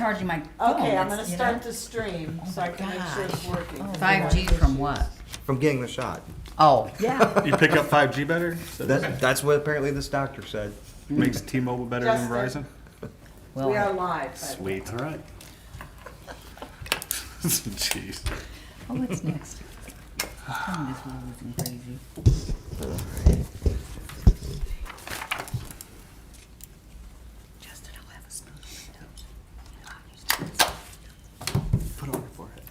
charging my phone. Okay, I'm It's, gonna you start know. the stream Oh so my I can make sure it's gosh. working. Oh, 5G from what? From getting the shot. Oh, yeah. You pick up 5G better? So That's what apparently this doctor said. makes T-Mobile better than Justin. Verizon? Well, We are live. by the way. Sweet. All right. Jeez. oh, what's next? I'm telling this world isn't crazy. Justin, I'll have a spoon on my toes. Put it on your forehead.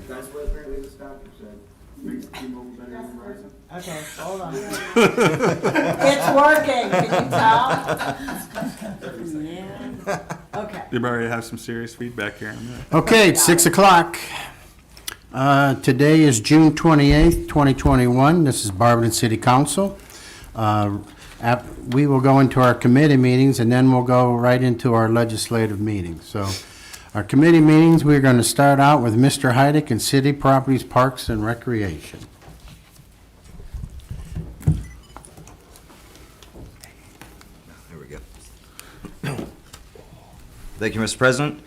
That's what apparently this doctor said. Makes T-Mobile better than Verizon. Okay, hold on. It's working, can you tell? Yeah. Okay. You already have some serious feedback here in a minute. Okay, it's 6 o'clock. Today is June 28th, 2021. This is Barberton City Council. We will go into our committee meetings, and then we'll go right into our legislative meetings. So our committee meetings, we're going to start out with Mr. Heidick in City Properties, Parks, and Recreation. There we go. Thank you, Mr. President.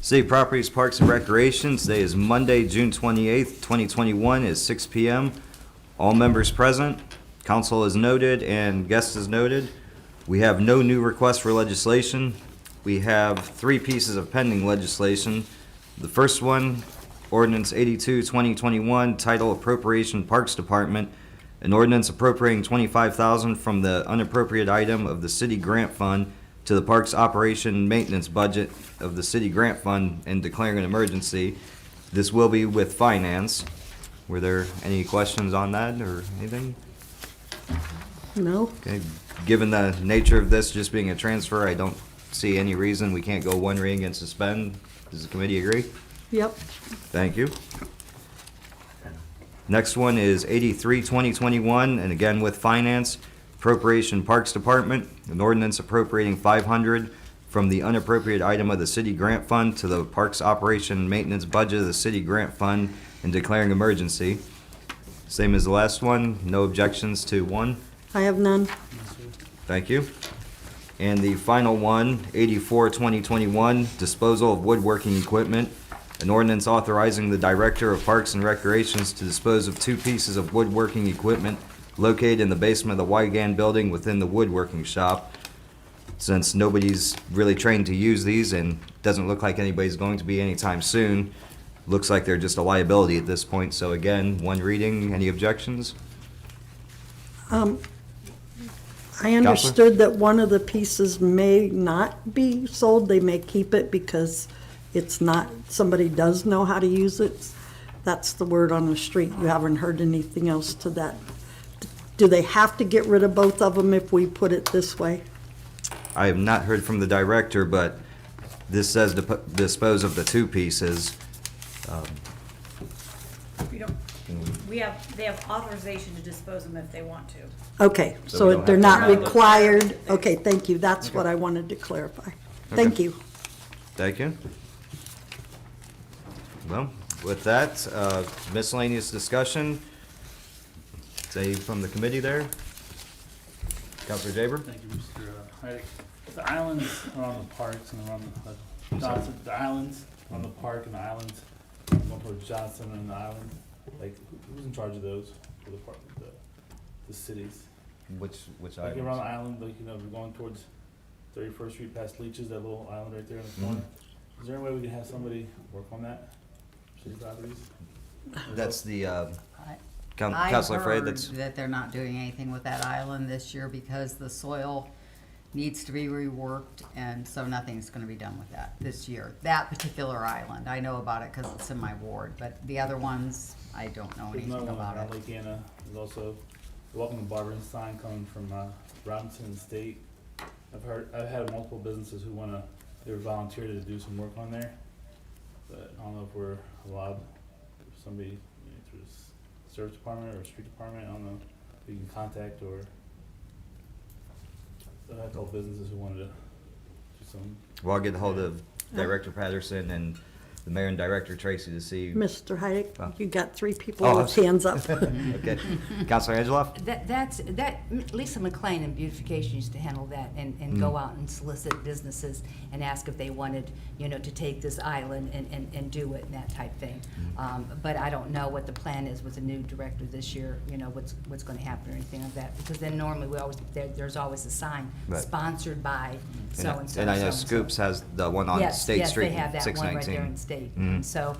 City Properties, Parks, and Recreation. Today is Monday, June 28th, 2021, is 6 p.m. All members present. Council is noted and guests is noted. We have no new requests for legislation. We have 3 pieces of pending legislation. The first one, Ordinance 82, 2021, title Appropriation Parks Department, an ordinance appropriating $25,000 from the unappropriated item of the city grant fund to the Parks Operation and Maintenance budget of the city grant fund and declaring an emergency. This will be with finance. Were there any questions on that or anything? No. Okay, given the nature of this just being a transfer, I don't see any reason we can't go one reading and suspend. Does the committee agree? Yep. Thank you. Next one is 83, 2021, and again with finance, Appropriation Parks Department, an ordinance appropriating $500 from the unappropriated item of the city grant fund to the Parks Operation and Maintenance budget of the city grant fund and declaring emergency. Same as the last one, no objections to one. I have none. Thank you. And the final one, 84, 2021, disposal of woodworking equipment. An ordinance authorizing the Director of Parks and Recreations to dispose of 2 pieces of woodworking equipment located in the basement of the Wygan building within the woodworking shop. Since nobody's really trained to use these and doesn't look like anybody's going to be anytime soon, looks like they're just a liability at this point. So again, one reading. Any objections? I understood that one of the pieces may not be sold. They may keep it because it's not, somebody does know how to use it. That's the word on the street. You haven't heard anything else to that. Do they have to get rid of both of them if we put it this way? I have not heard from the director, but this says dispose of the 2 pieces. We don't, they have authorization to dispose them if they want to. Okay, So we so don't they're have not to- required. Okay, thank you. That's what I wanted to clarify. Thank you. Thank you. Well, with that, miscellaneous discussion. Say from the committee there. Counselor Jaber? Thank you, Mr. Heidick. The islands around the parks and around the Johnson, the islands on the park and the islands, going towards Johnson and the island, like who's in charge of those for the park, the cities? Which Like around the island, like we're going towards 31st Street past Leeches, that little island right there in the corner. Is there any way we can have somebody work on that? City properties? That's the, I Counselor Frey, heard that's, that they're not doing anything with that island this year because the soil needs to be reworked, and so nothing's gonna be done with that this year. That particular island, I know about it because it's in my ward, but the other ones, I don't know There's another anything one about around it. Lake Anna. There's also the Welcome to Barberton sign coming from Robinson State. I've had multiple businesses who they were volunteered to do some work on there, but I don't know if we're allowed, if somebody through the service department or street department, I don't know, we can contact or. I had a couple businesses who wanted to do some. well, I'll get a hold of Director Patterson and the mayor and director Tracy to see. Mr. Oh. Heidick, you got three people Oh, with hands up. Okay. Counselor Angeloff? Lisa McLean in beautification used to handle that and go out and solicit businesses and ask if they wanted, to take this island and do it and that type thing. But I don't know what the plan is with the new director this year, what's gonna happen or anything like that. Because then normally there's always a sign Right. sponsored by so-and-so. And I know so-and-so. Scoops has the one on State Street, Yes, they have that one right there 619. in State. Mhm. So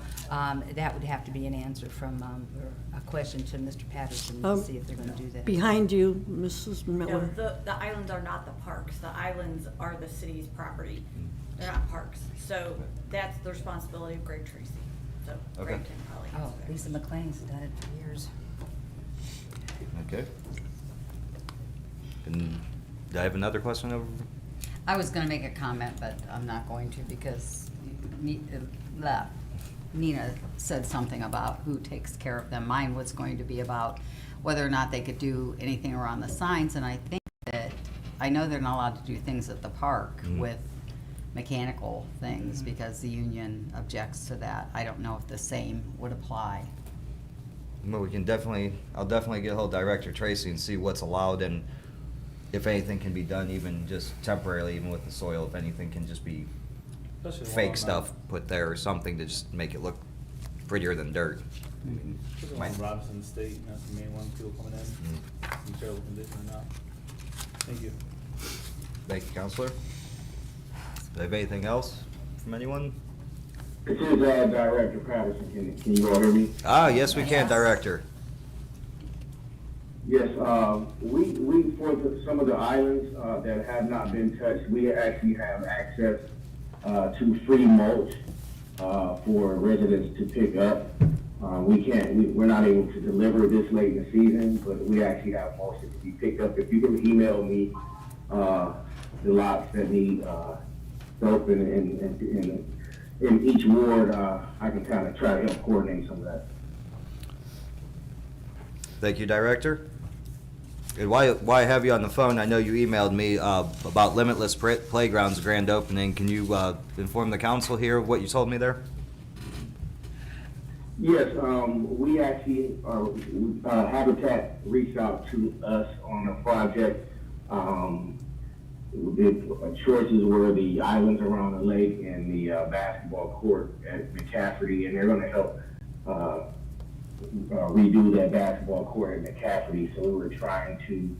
that would have to be an answer from, or a question to Mr. Patterson to see if they're gonna do that. Behind you, Mrs. No, Miller. the islands are not the parks. The islands are the city's property. They're not parks. So that's the responsibility of Greg Tracy. So Greg Okay. can probably Oh, answer that. Lisa McLean's done it for years. Okay. And do I have another question over? I was gonna make a comment, but I'm not going to because Nina said something about who takes care of them. Mine was going to be about whether or not they could do anything around the signs, and I think that, I know they're not allowed to do things at the park with mechanical things because the union objects to that. I don't know if the same would apply. Well, I'll definitely get ahold of Director Tracy and see what's allowed and if anything can be done even just temporarily, even with the soil, if anything can just be Especially fake along, stuff put there or something to just make it look prettier than dirt. I mean, Especially might- on Robinson State, that's the main one, people coming in, in terrible condition or not. Thank you. Thank you, Counselor. Do I have anything else from anyone? This is Director Patterson. Can you all hear me? Ah, yes, we can, Director. Yes, we for some of the islands that have not been touched, we actually have access to free mulch for residents to pick up. We're not able to deliver this late in the season, but we actually have mulch that can be picked up. If you can email me the lots that need soap in each ward, I can kind of try to help coordinate some of that. Thank you, Director. And while I have you on the phone, I know you emailed me about Limitless Playground's grand opening. Can you inform the council here of what you told me there? Yes, we actually, Habitat reached out to us on a project. The choices were the islands around the lake and the basketball court at McCafferty, and they're gonna help redo that basketball court at McCafferty. So we were trying to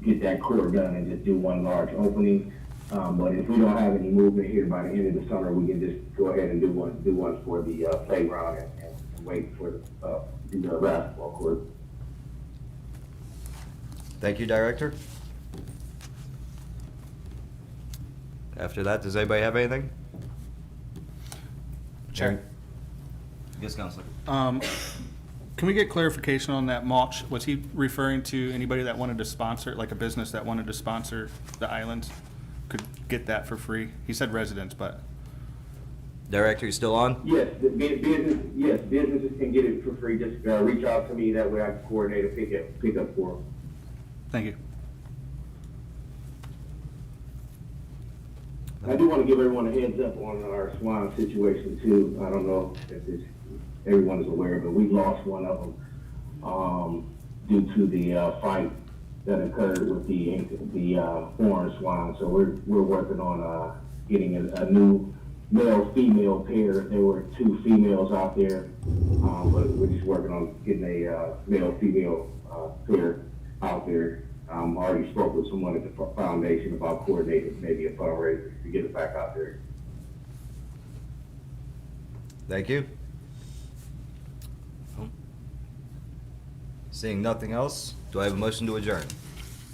get that court done and just do one large opening. But if we don't have any movement here by the end of the summer, we can just go ahead and do one for the playground and wait for the basketball court. Thank you, Director. After that, does anybody have anything? Chair. Yes, Counselor. Can we get clarification on that mulch? Was he referring to anybody that wanted to sponsor, like a business that wanted to sponsor the islands? Could get that for free? He said residents, but. Director, you still on? Yes, businesses can get it for free. Just reach out to me, that way I can coordinate a pickup for them. Thank you. I do want to give everyone a heads up on our swine situation too. I don't know if everyone is aware, but we lost one of them due to the fight that occurred with the foreign swine. So we're working on getting a new male-female pair. There were two females out there, but we're just working on getting a male-female pair out there. Already spoke with someone at the foundation about coordinating maybe a fundraiser to get it back out there. Thank you. Seeing nothing else, do I have a motion to adjourn?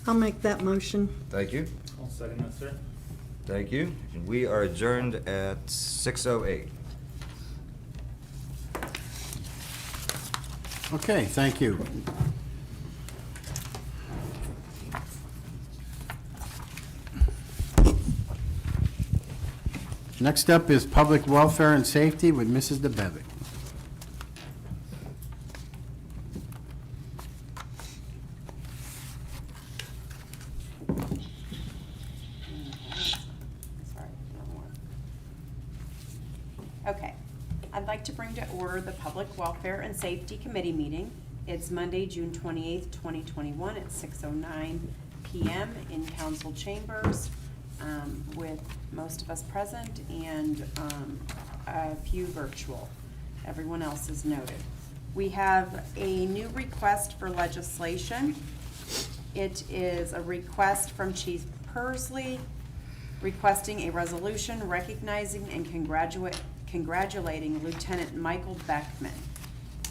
I'll make that motion. Thank you. I'll second that, sir. Thank you. And we are adjourned at 6:08. Okay, thank you. Next up is Public Welfare and Safety with Mrs. DeBevick. Sorry, no more. Okay, I'd like to bring to order the Public Welfare and Safety Committee meeting. It's Monday, June 28th, 2021 at 6:09 PM in council chambers, with most of us present and a few virtual. Everyone else is noted. We have a new request for legislation. It is a request from Chief Persley requesting a resolution recognizing and congratulating Lieutenant Michael Beckman.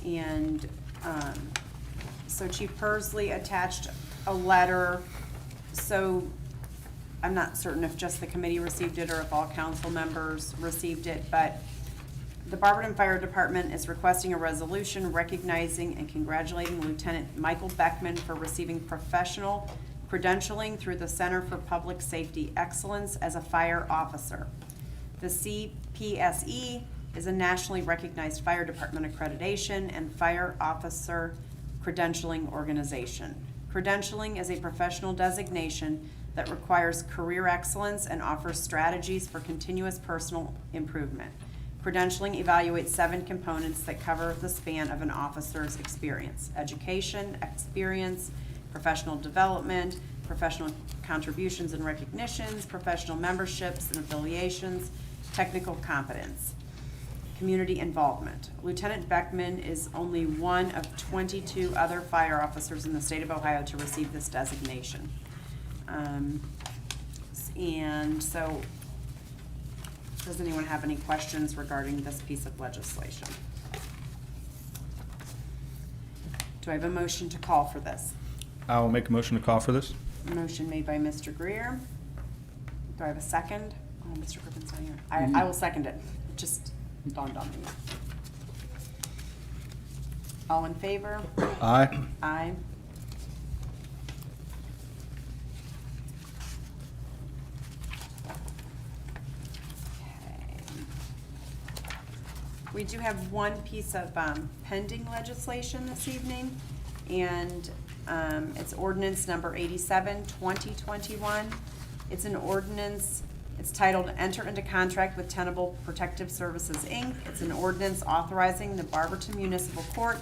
And so Chief Persley attached a letter, so I'm not certain if just the committee received it or if all council members received it, but the Barberton Fire Department is requesting a resolution recognizing and congratulating Lieutenant Michael Beckman for receiving professional credentialing through the Center for Public Safety Excellence as a fire officer. The CPSE is a nationally recognized fire department accreditation and fire officer credentialing organization. Credentialing is a professional designation that requires career excellence and offers strategies for continuous personal improvement. Credentialing evaluates 7 components that cover the span of an officer's experience: education, experience, professional development, professional contributions and recognitions, professional memberships and affiliations, technical competence, community involvement. Lieutenant Beckman is only one of 22 other fire officers in the state of Ohio to receive this designation. And so, does anyone have any questions regarding this piece of legislation? Do I have a motion to call for this? I will make a motion to call for this. Motion made by Mr. Greer. Do I have a second? Oh, Mr. Griffin's not here. I will second it. It just dawned on me. All in favor? Aye. Aye. We do have one piece of pending legislation this evening, and it's ordinance number 87, 2021. It's an ordinance, it's titled Enter into Contract with Tenable Protective Services, Inc. It's an ordinance authorizing the Barberton Municipal Court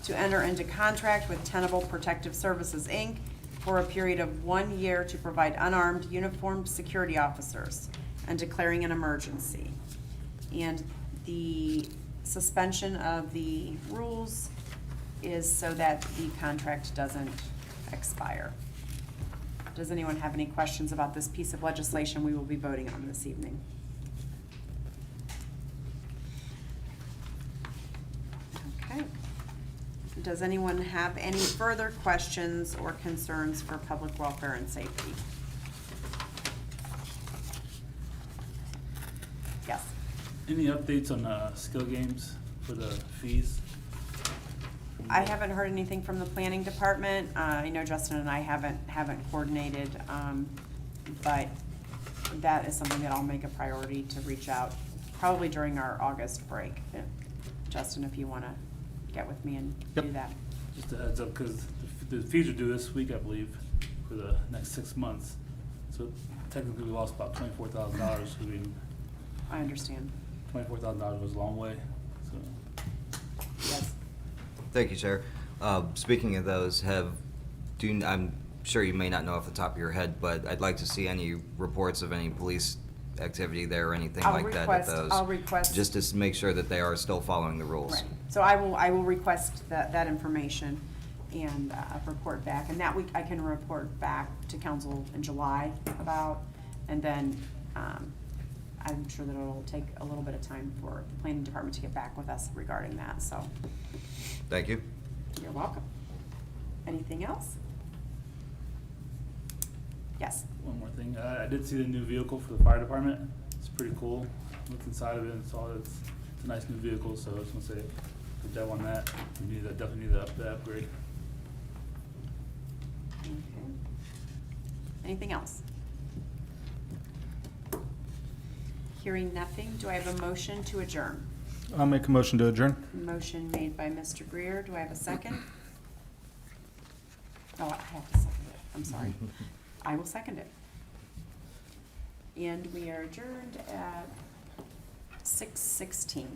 to enter into contract with Tenable Protective Services, Inc. for a period of 1 year to provide unarmed uniformed security officers and declaring an emergency. And the suspension of the rules is so that the contract doesn't expire. Does anyone have any questions about this piece of legislation we will be voting on this evening? Okay. Does anyone have any further questions or concerns for public welfare and safety? Yes. Any updates on skill games for the fees? I haven't heard anything from the planning department. I know Justin and I haven't coordinated, but that is something that I'll make a priority to reach out, probably during our August break. Justin, if you wanna get with me and do that. Just a heads up, because the fees are due this week, I believe, for the next 6 months. So technically we lost about $24,000, I mean, I understand. $24,000 was a long way, so. Yes. Thank you, Chair. Speaking of those, I'm sure you may not know off the top of your head, but I'd like to see any reports of any police activity there or anything like that at those. I'll request. Just to make sure that they are still following the rules. Right. So I will request that information and report back. And that week I can report back to council in July about, and then I'm sure that it'll take a little bit of time for the planning department to get back with us regarding that, so. Thank you. You're welcome. Anything else? Yes. One more thing, I did see the new vehicle for the fire department. It's pretty cool. Looked inside of it and saw it's a nice new vehicle, so I was gonna say, good job on that. We definitely need the upgrade. Okay. Anything else? Hearing nothing, do I have a motion to adjourn? I'll make a motion to adjourn. Motion made by Mr. Greer. Do I have a second? Oh, I have to second it. I'm sorry. I will second it. And we are adjourned at 6:16.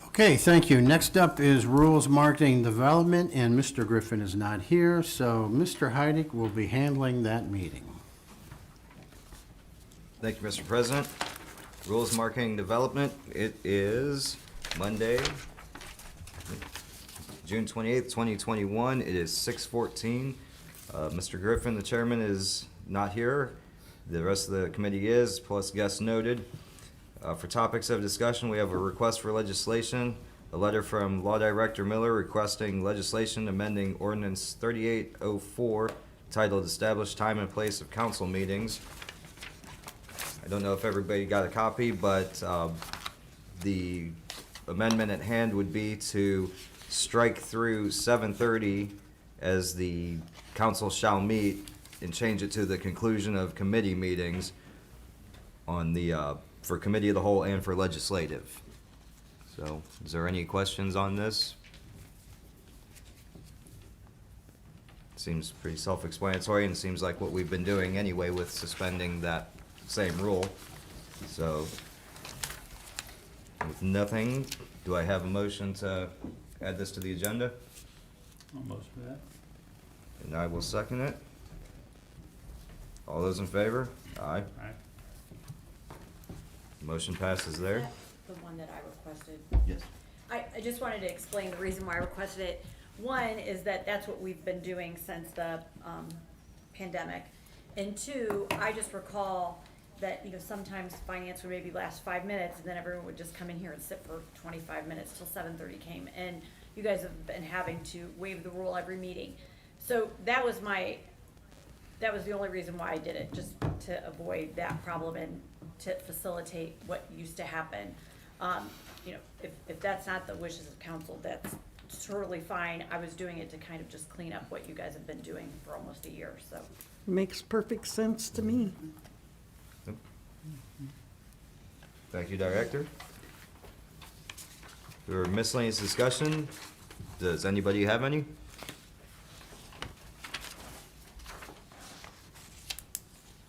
Okay, thank you. Next up is Rules Marketing Development, and Mr. Griffin is not here, so Mr. Heidick will be handling that meeting. Thank you, Mr. President. Rules Marketing Development, it is Monday, June 28th, 2021. It is 6:14. Mr. Griffin, the chairman, is not here. The rest of the committee is, plus guests noted. For topics of discussion, we have a request for legislation, a letter from Law Director Miller requesting legislation amending Ordinance 3804 titled Establish Time and Place of Council Meetings. I don't know if everybody got a copy, but the amendment at hand would be to strike through 7:30 as the council shall meet and change it to the conclusion of committee meetings on the, for committee of the whole and for legislative. So, is there any questions on this? Seems pretty self-explanatory and seems like what we've been doing anyway with suspending that same rule. So, with nothing, do I have a motion to add this to the agenda? I'll motion for that. And I will second it. All those in favor? Aye. Alright. Motion passes there. That's the one that I requested. Yes. I just wanted to explain the reason why I requested it. One is that that's what we've been doing since the pandemic. And two, I just recall that, sometimes finance would maybe last 5 minutes, and then everyone would just come in here and sit for 25 minutes till 7:30 came. And you guys have been having to waive the rule every meeting. So that was the only reason why I did it, just to avoid that problem and to facilitate what used to happen. If that's not the wishes of council, that's totally fine. I was doing it to kind of just clean up what you guys have been doing for almost a year, so. Makes perfect sense to me. Thank you, Director. For miscellaneous discussion, does anybody have any?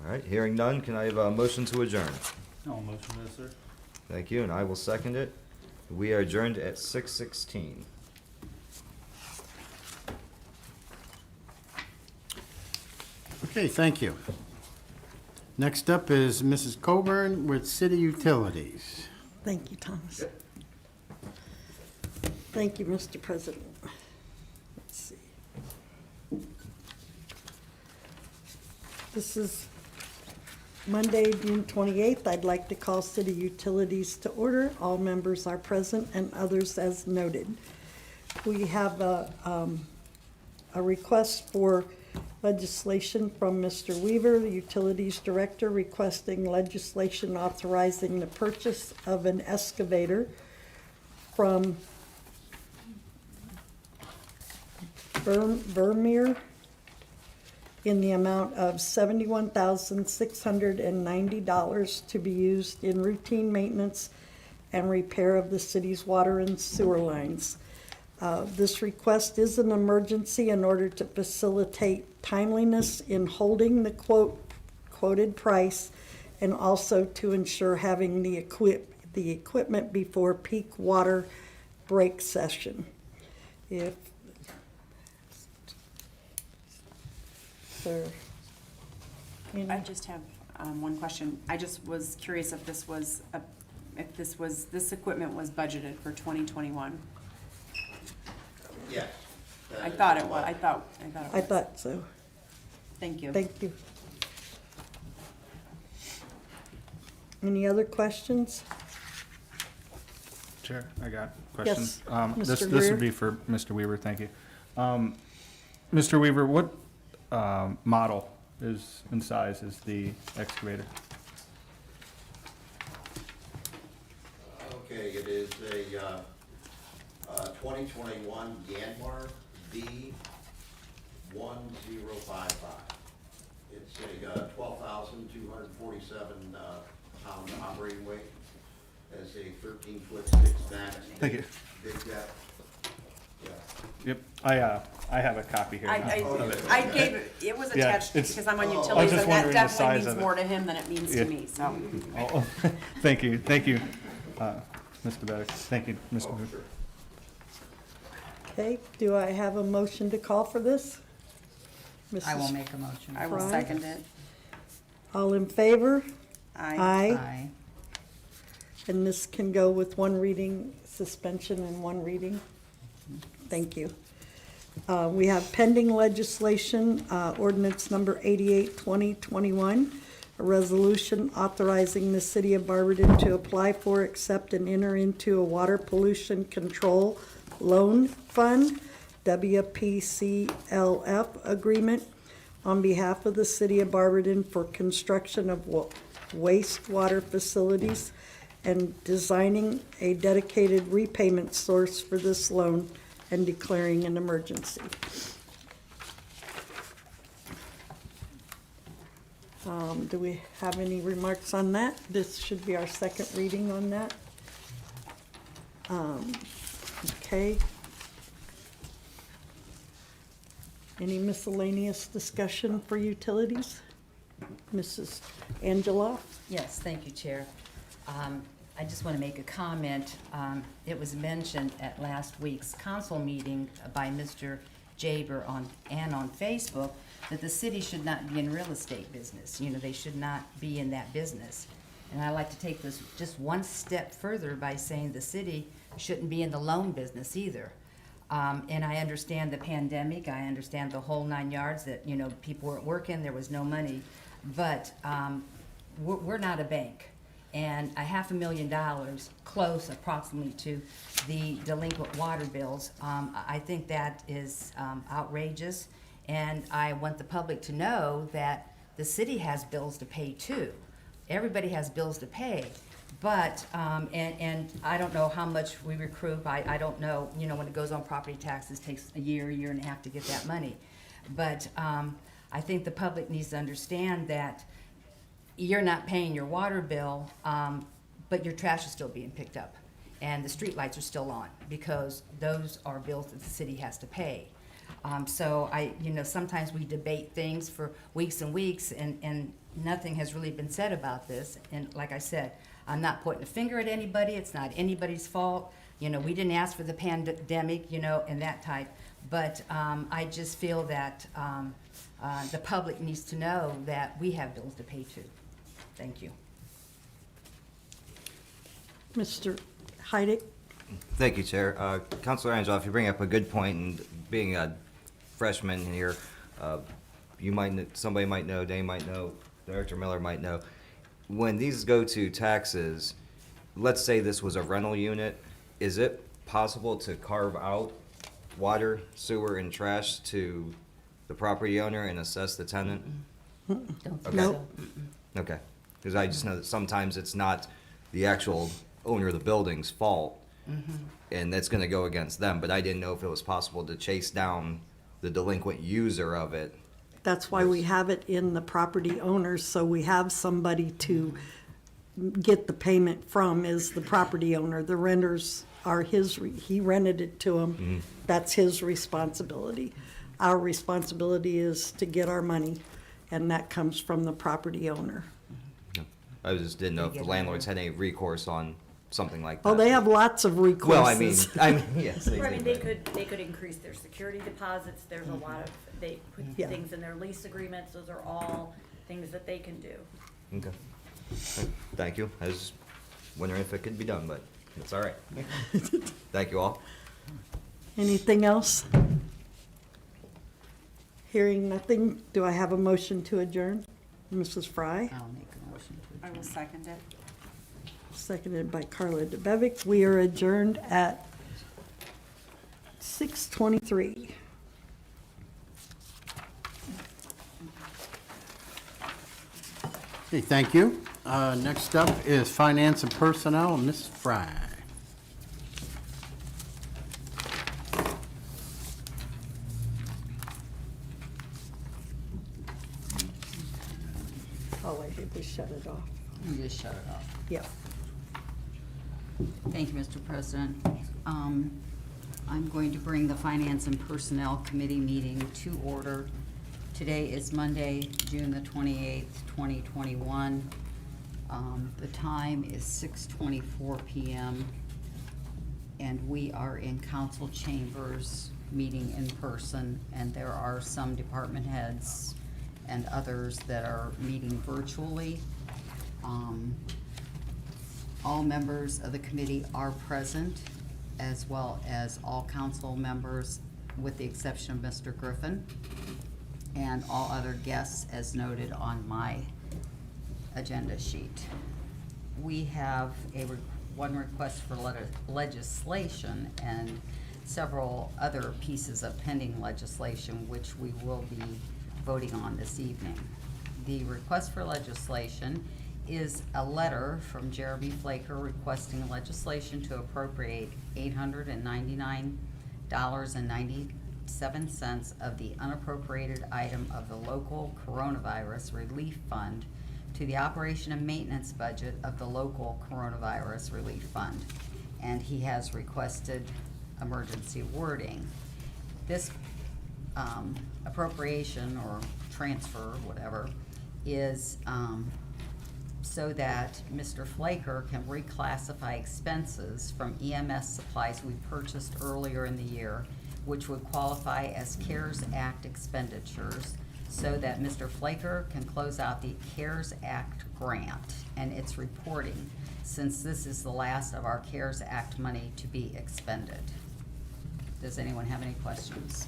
All right, hearing none, can I have a motion to adjourn? I'll motion this, sir. Thank you, and I will second it. We are adjourned at 6:16. Okay, thank you. Next up is Mrs. Coburn with City Utilities. Thank you, Thomas. Thank you, Mr. President. Let's see. This is Monday, June 28th. I'd like to call City Utilities to order. All members are present and others as noted. We have a request for legislation from Mr. Weaver, the Utilities Director, requesting legislation authorizing the purchase of an excavator from Vermeer in the amount of $71,690 to be used in routine maintenance and repair of the city's water and sewer lines. This request is an emergency in order to facilitate timeliness in holding the quoted price and also to ensure having the equipment before peak water break session. If there any- I just have one question. I just was curious if this equipment was budgeted for 2021. Yes. I thought it was. I thought it was. I thought so. Thank you. Thank you. Any other questions? Chair, I got a question. Yes, This Mr. would Greer. be for Mr. Weaver, thank you. Mr. Weaver, what model is in size is the excavator? Okay, it is a 2021 Yanmar D1055. It's a 12,247 pound operating weight. has a 13-foot 6 max. Thank you. Big depth. Yeah. Yep, I have a copy here. I gave it was Yeah, attached it's- because I'm on I was utilities, just and that wondering the definitely size means of it. more to him than it means Yeah. to me, so. Oh, thank you, Mr. Bennett. Thank you, Mr. Booth. Okay, do I have a motion to call for this? I will Mrs. make a motion. I will Fry? second it. All in favor? Aye. Aye. And this can go with one reading suspension and one reading? Thank you. We have pending legislation, ordinance number 88, 2021, a resolution authorizing the city of Barberton to apply for, accept, and enter into a water pollution control loan fund, WPCLF agreement on behalf of the city of Barberton for construction of wastewater facilities and designing a dedicated repayment source for this loan and declaring an emergency. Do we have any remarks on that? This should be our second reading on that. Okay. Any miscellaneous discussion for utilities? Mrs. Angela? Yes, thank you, Chair. I just want to make a comment. It was mentioned at last week's council meeting by Mr. Jaber on Facebook that the city should not be in real estate business. You know, they should not be in that business. And I'd like to take this just one step further by saying the city shouldn't be in the loan business either. And I understand the pandemic, I understand the whole 9 yards, that, you know, people weren't working, there was no money. But we're not a bank. And $500,000, close approximately to the delinquent water bills, I think that is outrageous. And I want the public to know that the city has bills to pay too. Everybody has bills to pay. But, and I don't know how much we recoup. I don't know, you know, when it goes on property taxes, it takes a year and a half to get that money. But I think the public needs to understand that you're not paying your water bill, but your trash is still being picked up. And the street lights are still on, because those are bills that the city has to pay. So you know, sometimes we debate things for weeks and weeks, and nothing has really been said about this. And like I said, I'm not pointing a finger at anybody. It's not anybody's fault. You know, we didn't ask for the pandemic, you know, and that type. But I just feel that the public needs to know that we have bills to pay too. Thank you. Mr. Heidick? Thank you, Chair. Councilor Angela, if you bring up a good point, and being a freshman here, somebody might know, Dane might know, Director Miller might know. When these go to taxes, let's say this was a rental unit, is it possible to carve out water, sewer, and trash to the property owner and assess the tenant? Don't think Okay. so. Okay, because I just know that sometimes it's not the actual owner of the building's fault, and that's gonna go against them, but I didn't know if it was possible to chase down the delinquent user of it. That's why we have it in the property owners, so we have somebody to get the payment from is the property owner. The renters are he rented it to them. That's his responsibility. Our responsibility is to get our money, and that comes from the property owner. I just didn't know if the landlords had any recourse on something like that. Oh, they have lots of recourses. Well, I mean, yes, they I mean, do. they could increase their security deposits, there's a lot of, they put Yeah. things in their lease agreements, those are all things that they can do. Okay. Thank you. I was wondering if it could be done, but it's all right. Thank you all. Anything else? Hearing nothing, do I have a motion to adjourn? Mrs. Fry, I'll make a motion to I will second it. seconded by Carla DeBevick. We are adjourned at 6:23. Okay, thank you. Next up is Finance and Personnel, Ms. Fry. Oh, I hate to shut it off. You just shut it off. Yeah. Thank you, Mr. President. I'm going to bring the Finance and Personnel Committee meeting to order. Today is Monday, June the 28th, 2021. The time is 6:24 p.m. and we are in council chambers, meeting in person, and there are some department heads and others that are meeting virtually. All members of the committee are present, as well as all council members, with the exception of Mr. Griffin, and all other guests as noted on my agenda sheet. We have one request for legislation and several other pieces of pending legislation which we will be voting on this evening. The request for legislation is a letter from Jeremy Flaker requesting legislation to appropriate $899.97 of the unappropriated item of the local coronavirus relief fund to the operation and maintenance budget of the local coronavirus relief fund. And he has requested emergency wording. This appropriation or transfer, whatever, is so that Mr. Flaker can reclassify expenses from EMS supplies we purchased earlier in the year, which would qualify as CARES Act expenditures, so that Mr. Flaker can close out the CARES Act grant and its reporting, since this is the last of our CARES Act money to be expended. Does anyone have any questions?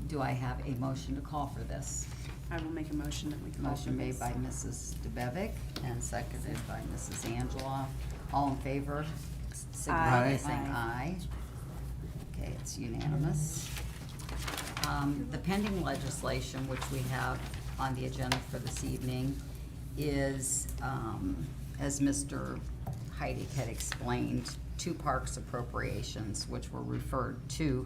Do I have a motion to call for this? I will make a motion that we call for Motion made this. by Mrs. DeBevick and seconded by Mrs. Angela. All in favor, signify by Aye. saying aye. Okay, it's unanimous. The pending legislation, which we have on the agenda for this evening, is, as Mr. Heidig had explained, two parks appropriations, which were referred to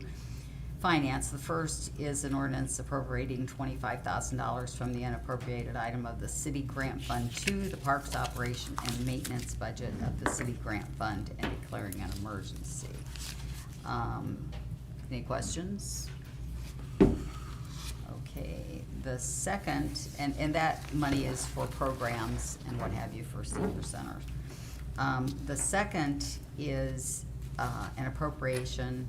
Finance. The first is an ordinance appropriating $25,000 from the unappropriated item of the city grant fund to the parks operation and maintenance budget of the city grant fund and declaring an emergency. Any questions? Okay, the second, and that money is for programs and what have you for senior centers. The second is an appropriation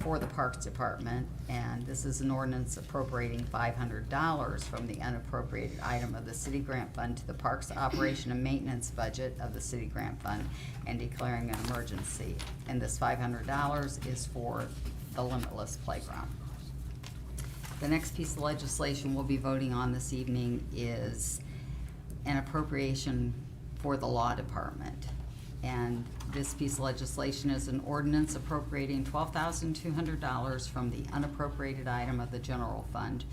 for the Parks Department, and this is an ordinance appropriating $500 from the unappropriated item of the city grant fund to the Parks operation and maintenance budget of the city grant fund and declaring an emergency. And this $500 is for the Limitless playground. The next piece of legislation we'll be voting on this evening is an appropriation for the law department. And this piece of legislation is an ordinance appropriating $12,200 from the unappropriated item of the general fund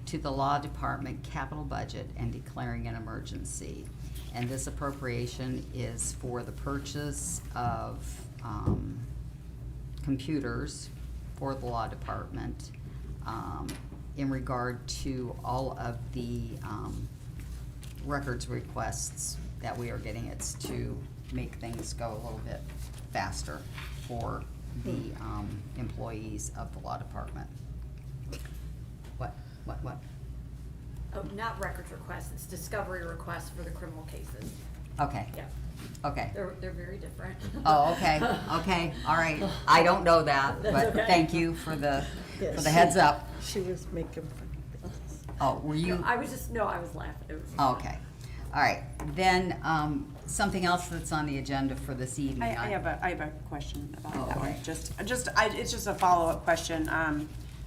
to the law department capital budget and declaring an emergency. And this appropriation is for the purchase of computers for the law department in regard to all of the records requests that we are getting. It's to make things go a little bit faster for the employees of the law department. What? Oh, not records requests, it's discovery requests for the criminal cases. Okay, Yeah, okay. they're very different. Oh, okay, okay, all right. I don't know that, but That's okay. thank you for the Yes. heads up. She was making funny faces. Oh, were you? I was laughing. It was Oh, okay, all right. Then, something else that's on the agenda for this evening. I have a question about Oh, that one. okay. It's just a follow-up question.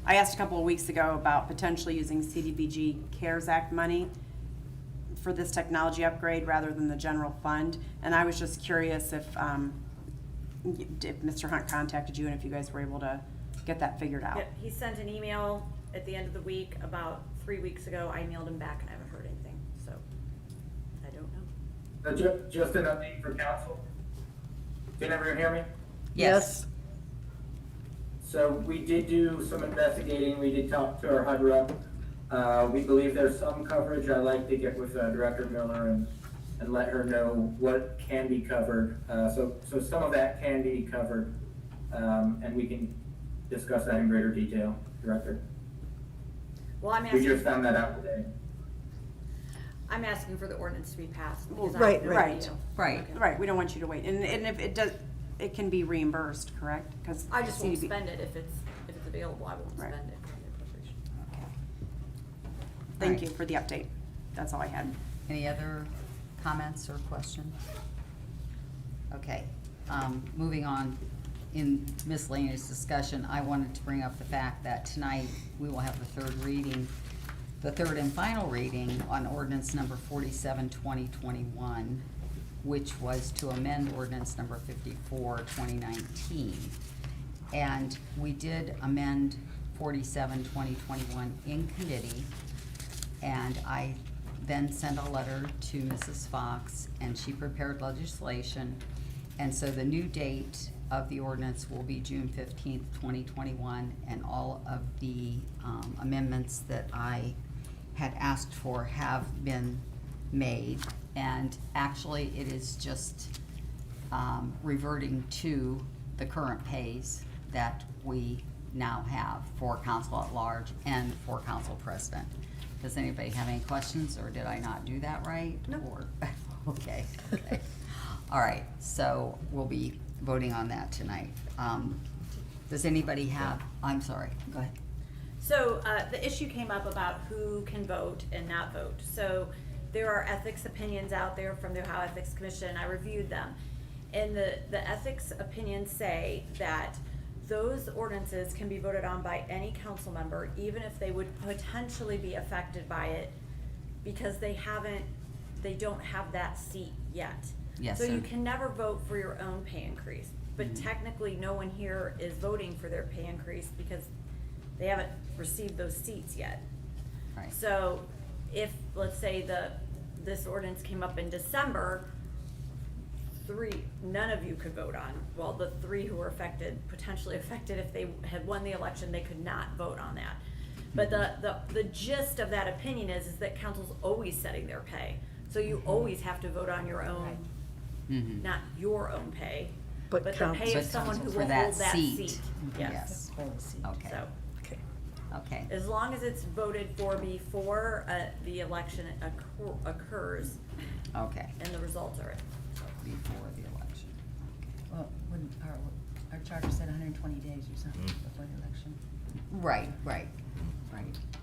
I asked a couple of weeks ago about potentially using CDBG CARES Act money for this technology upgrade rather than the general fund. And I was just curious if Mr. Hunt contacted you and if you guys were able to get that figured out. Yeah, he sent an email at the end of the week about 3 weeks ago. I emailed him back and I haven't heard anything, so I don't know. Just an update for council. Can everyone hear me? Yes. So we did do some investigating. We did talk to our HUD rep. We believe there's some coverage. I'd like to get with Director Miller and and let her know what can be covered. So some of that can be covered, and we can discuss that in greater detail, Director. Well, I'm We asking, just found that out today. I'm asking for the ordinance to be passed. because I Right, have no right. idea. Right. Right, we don't want you to wait. And if it does, it can be reimbursed, correct? 'Cause I just won't CDB spend it if it's available, I won't Right. spend it from the appropriation. Thank Right. you for the update. That's all I had. Any other comments or questions? Okay, moving on, in miscellaneous discussion, I wanted to bring up the fact that tonight we will have the third and final reading on ordinance number 47, 2021, which was to amend ordinance number 54, 2019. And we did amend 47, 2021 in committee, and I then sent a letter to Mrs. Fox, and she prepared legislation. And so the new date of the ordinance will be June 15th, 2021, and all of the amendments that I had asked for have been made. And actually, it is just reverting to the current pays that we now have for council at large and for council president. Does anybody have any questions, or did I not do that right? No. Okay. All right, so we'll be voting on that tonight. Does anybody have, I'm sorry, go ahead. So, the issue came up about who can vote and not vote. So, there are ethics opinions out there from the Ohio Ethics Commission, I reviewed them. And the ethics opinions say that those ordinances can be voted on by any council member, even if they would potentially be affected by it, because they don't have that seat yet. Yes, So sir. you can never vote for your own pay increase, but technically, no one here is voting for their pay increase because they haven't received those seats yet. Right. So if, let's say this ordinance came up in December, none of you could vote on, well, the three who were potentially affected, if they had won the election, they could not vote on that. But the gist of that opinion is that council's always setting their pay. So you always have to vote on your own, not your own pay, But but the council- pay of But someone who for will that hold that seat. seat. Yes. Okay, So, okay. as long as it's voted for before the election occurs Okay, and the results are in. before the election. Well, wouldn't our charter said 120 days or something before the election? Right.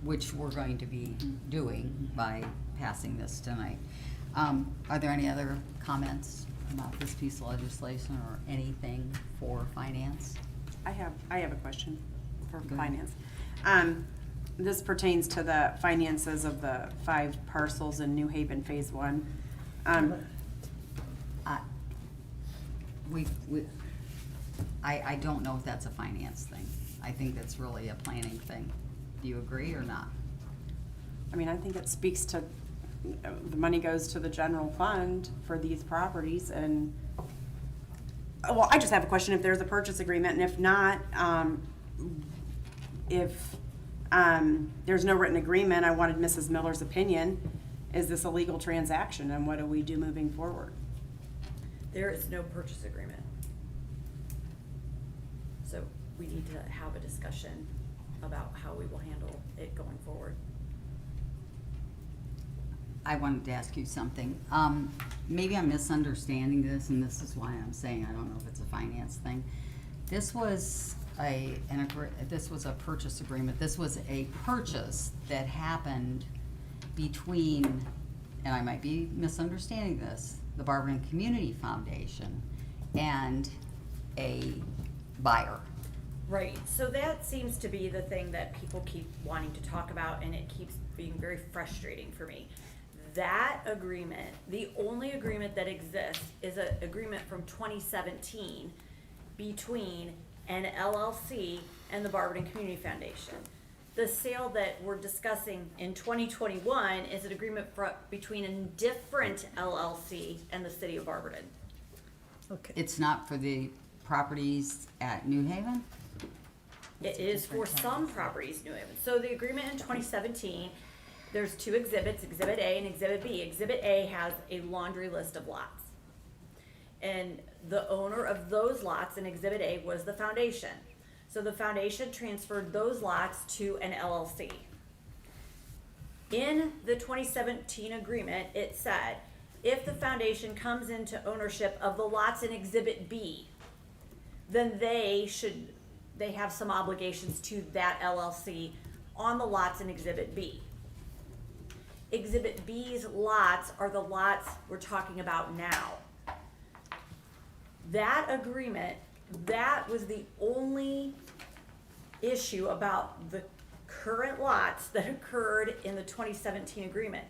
Which we're going to be doing by passing this tonight. Are there any other comments about this piece of legislation or anything for finance? I have a question for Go ahead. finance. This pertains to the finances of the 5 parcels in New Haven Phase 1. I don't know if that's a finance thing. I think that's really a planning thing. Do you agree or not? I mean, I think it speaks to, the money goes to the general fund for these properties and, well, I just have a question if there's a purchase agreement, and if not, if there's no written agreement, I wanted Mrs. Miller's opinion. Is this a legal transaction, and what do we do moving forward? There is no purchase agreement. So we need to have a discussion about how we will handle it going forward. I wanted to ask you something. Maybe I'm misunderstanding this, and this is why I'm saying I don't know if it's a finance thing. This was a purchase agreement. This was a purchase that happened between, and I might be misunderstanding this, the Barberton Community Foundation and a buyer. Right, so that seems to be the thing that people keep wanting to talk about, and it keeps being very frustrating for me. That agreement, the only agreement that exists is an agreement from 2017 between an LLC and the Barberton Community Foundation. The sale that we're discussing in 2021 is an agreement between a different LLC and the city of Barberton. Okay. It's not for the properties at New Haven? It is for some properties, New Haven. So the agreement in 2017 there's two exhibits, Exhibit A and Exhibit B. Exhibit A has a laundry list of lots. And the owner of those lots in Exhibit A was the foundation. So the foundation transferred those lots to an LLC. In the 2017 agreement, it said, if the foundation comes into ownership of the lots in Exhibit B, then they have some obligations to that LLC on the lots in Exhibit B. Exhibit B's lots are the lots we're talking about now. That agreement, that was the only issue about the current lots that occurred in the 2017 agreement.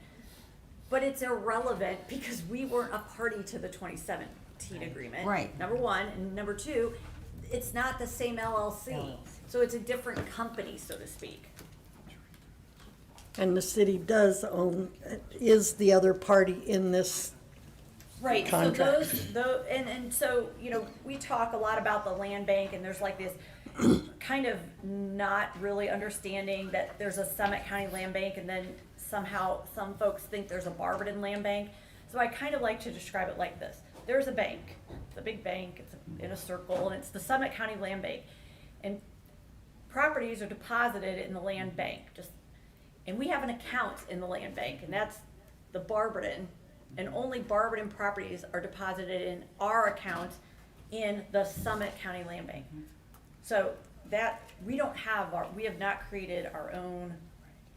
But it's irrelevant because we weren't a party to the 2017 agreement. Right. Number one, and number two, it's not the same LLC. So it's a different company, so to speak. And the city does own, is the other party in this. Right, so Contract. and so, you know, we talk a lot about the land bank, and there's like this kind of not really understanding that there's a Summit County land bank, and then somehow some folks think there's a Barberton land bank. So I kind of like to describe it like this. There's a bank, it's a big bank, it's in a circle, and it's the Summit County land bank. And properties are deposited in the land bank, and we have an account in the land bank, and that's the Barberton. And only Barberton properties are deposited in our account in the Summit County Land Bank. So that, we have not created our own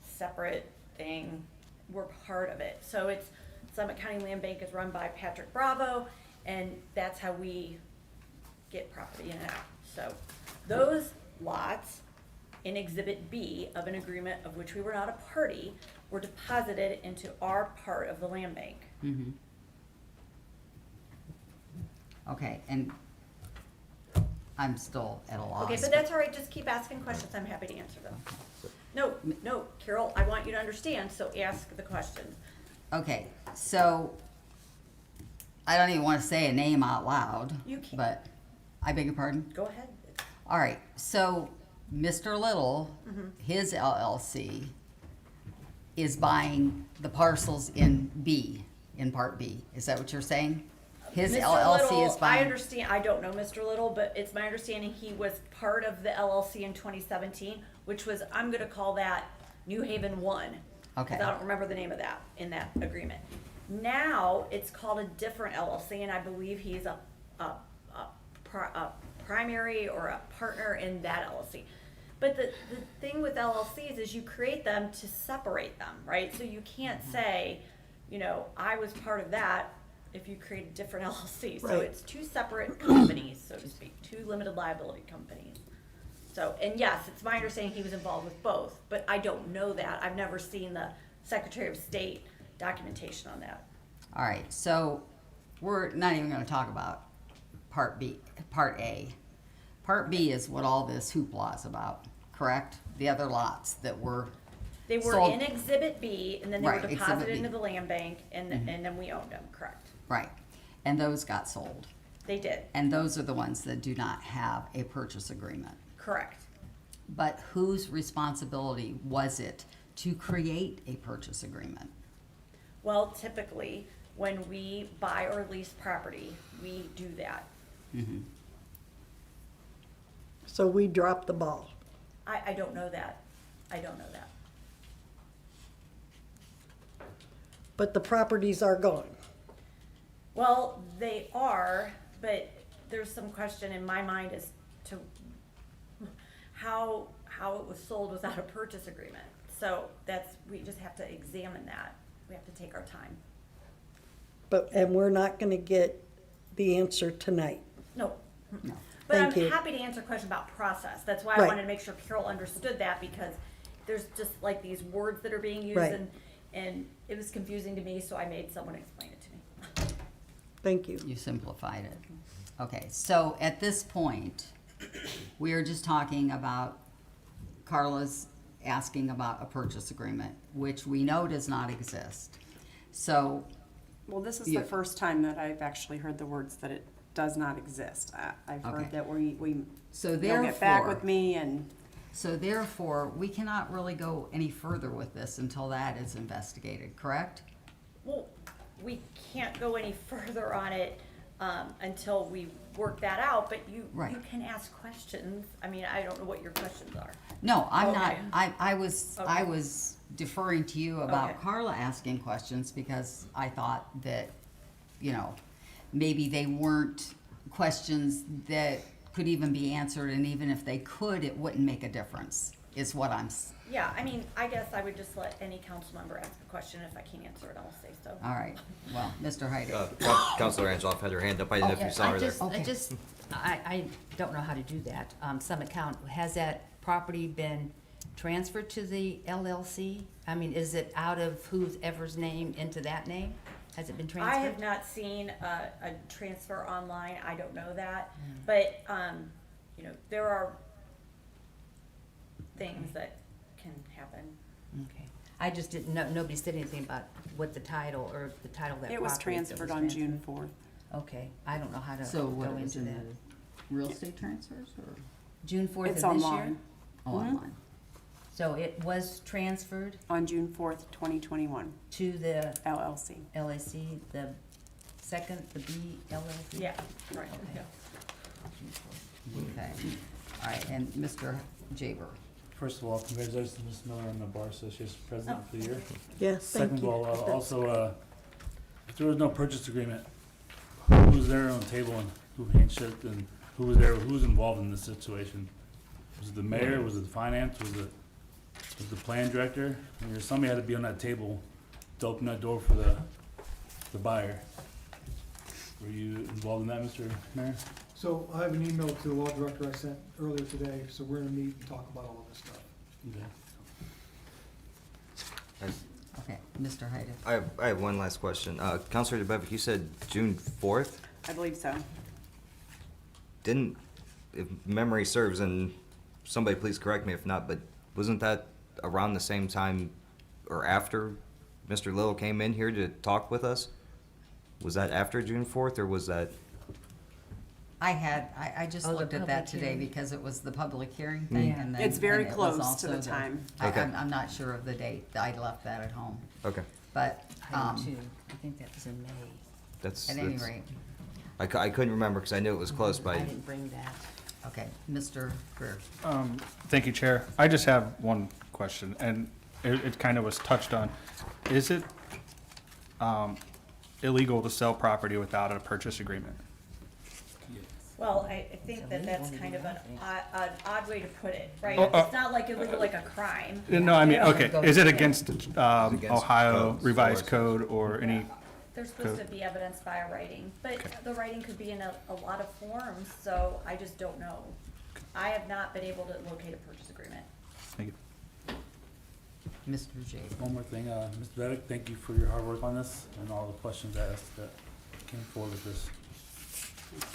separate thing. We're part of it. So it's, Summit County Land Bank is run by Patrick Bravo, and that's how we get property in and out. So those lots in Exhibit B of an agreement of which we were not a party were deposited into our part of the land bank. Mm-hmm. Okay, and I'm still at a loss. Okay, but that's all right, just keep asking questions, I'm happy to answer them. No, Carol, I want you to understand, so ask the questions. Okay, so I don't even want to say a name out loud. You can. But, I beg your pardon? Go ahead. All right, so Mr. Little, Mm-hmm. his LLC is buying the parcels in B, in Part B. Is that what you're saying? His Mr. LLC Little, is buying. I understand, I don't know Mr. Little, but it's my understanding he was part of the LLC in 2017, which was, I'm gonna call that New Haven One. Okay. 'Cause I don't remember the name of that, in that agreement. Now, it's called a different LLC, and I believe he's a primary or a partner in that LLC. But the thing with LLCs is you create them to separate them, right? So you can't say, you know, I was part of that if you create a different LLC. So Right. it's two separate companies, so to speak, two limited liability companies. So, and yes, it's my understanding he was involved with both, but I don't know that. I've never seen the Secretary of State documentation on that. All right, so we're not even gonna talk about Part B, Part A. Part B is what all this hoopla is about, correct? The other lots that were They were sold. in Exhibit B, and then they were Right, Exhibit deposited B. into the land bank, and then we owned them, correct? Right, and those got sold. They did, And those are the ones that do not have a purchase agreement. correct. But whose responsibility was it to create a purchase agreement? Well, typically, when we buy or lease property, we do that. So we dropped the ball. I don't know that. I don't know that. But the properties are gone. Well, they are, but there's some question in my mind as to how it was sold without a purchase agreement. So we just have to examine that. We have to take our time. And we're not gonna get the answer tonight. No. No. But Thank I'm you. happy to answer questions about process. That's why I Right. wanted to make sure Carol understood that, because there's just like these words that are being used, Right. and it was confusing to me, so I made someone explain it to me. Thank you. You simplified it. Okay, so at this point, we are just talking about, Carla's asking about a purchase agreement, which we know does not exist. So, Well, this is Yeah. the first time that I've actually heard the words that it does not exist. I've Okay. heard that we so you'll get back therefore, with me and, So therefore, we cannot really go any further with this until that is investigated, correct? Well, we can't go any further on it, until we work that out, but you Right. can ask questions. I mean, I don't know what your questions are. No, I'm not, Okay. I was Okay. deferring to you about Okay. Carla asking questions because I thought that, you know, maybe they weren't questions that could even be answered, and even if they could, it wouldn't make a difference, is what Yeah, I mean, I guess I would just let any council member ask a question. If I can't answer it, I'll say so. all right. Well, Mr. Heide. Counselor Angeloff had her hand up. I didn't know if you saw her there. I don't know how to do that. Some account, has that property been transferred to the LLC? I mean, is it out of whoever's name into that name? Has it been I have transferred? not seen a transfer online. I don't know that. But, you know, there are things that can happen. Okay. I just didn't know, nobody said anything about what the title or the title of that property. It was that transferred was on June 4th. Okay, I don't know how to So go what was into in that. the real estate transfers or June 4th of It's this year? online, online? So it was transferred on June 4th, 2021, to the LLC. LAC, the second, the B LLC? Yeah, right. Okay. Yeah. Okay. All right, and Mr. Jaber. First of all, congratulations to Ms. Miller on the Bar Association President for the year. Yes, thank Second of you. all, That's also, if there was no purchase agreement, who was there on the table and who handshaked and who was there, who was involved in this situation? Was it the mayor, was it the finance, was the plan director? I mean, somebody had to be on that table to open that door for the buyer. Were you involved in that, Mr. Mayor? So I have an email to the law director I sent earlier today, so we're gonna meet and talk about all of this stuff. Okay. Okay, Mr. Heide. I have one last question. Counselor DeBevick, you said June 4th? I believe so. Didn't, if memory serves, and somebody please correct me if not, but wasn't that around the same time or after Mr. Little came in here to talk with us? Was that after June 4th or was that? I just Oh, the looked at that public today hearing. because it was the public hearing thing Yeah. and then. It's very and it was close to also the time. Okay. I'm not sure of the date. I left that at home. Okay, But, I do too. I think that was in May. that's. at any that's- rate, I couldn't remember because I knew it was close, but I didn't bring that. okay, Mr. Greer. Thank you, Chair. I just have one question, and it kind of was touched on. Is it illegal to sell property without a purchase agreement? Well, I think It's that that's illegal, kind of an I odd way to put it, right? Oh, It's not like illegal like a crime. No, I mean, Yeah. okay, is it against against Ohio codes, revised or- code or any? They're supposed to Code. be evidenced by a writing, but Okay. the writing could be in a lot of forms, so I just don't know. I have not been able to locate a purchase agreement. Thank you. Mr. Jaber. One more thing, Mr. Bedick, thank you for your hard work on this and all the questions asked that came forward with this.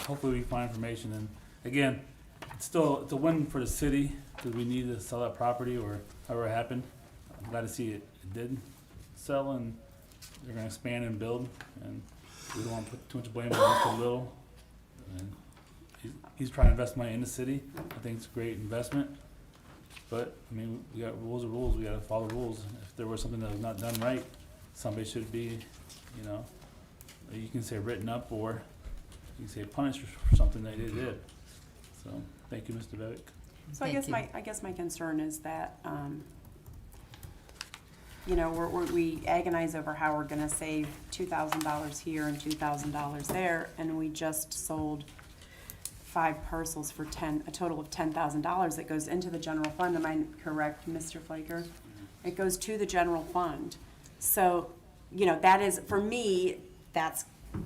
Hopefully we find information, and again, it's a win for the city, because we need to sell that property or however it happened. I'm glad to see it did sell, and they're gonna expand and build, and we don't wanna put too much blame on Mr. Little. And he's trying to invest money in the city, I think it's a great investment. But, I mean, we got rules are rules, we gotta follow rules. If there was something that was not done right, somebody should be, you know, you can say written up, or you can say punished for something that they did. So, thank you, Mr. Bevick. So I Thank guess you. I guess my concern is that, you know, we agonize over how we're gonna save $2,000 here and $2,000 there, and we just sold 5 parcels for a total of $10,000 that goes into the general fund. Am I correct, Mr. Flaker? It goes to the general fund. So, you know, that is, for me, that's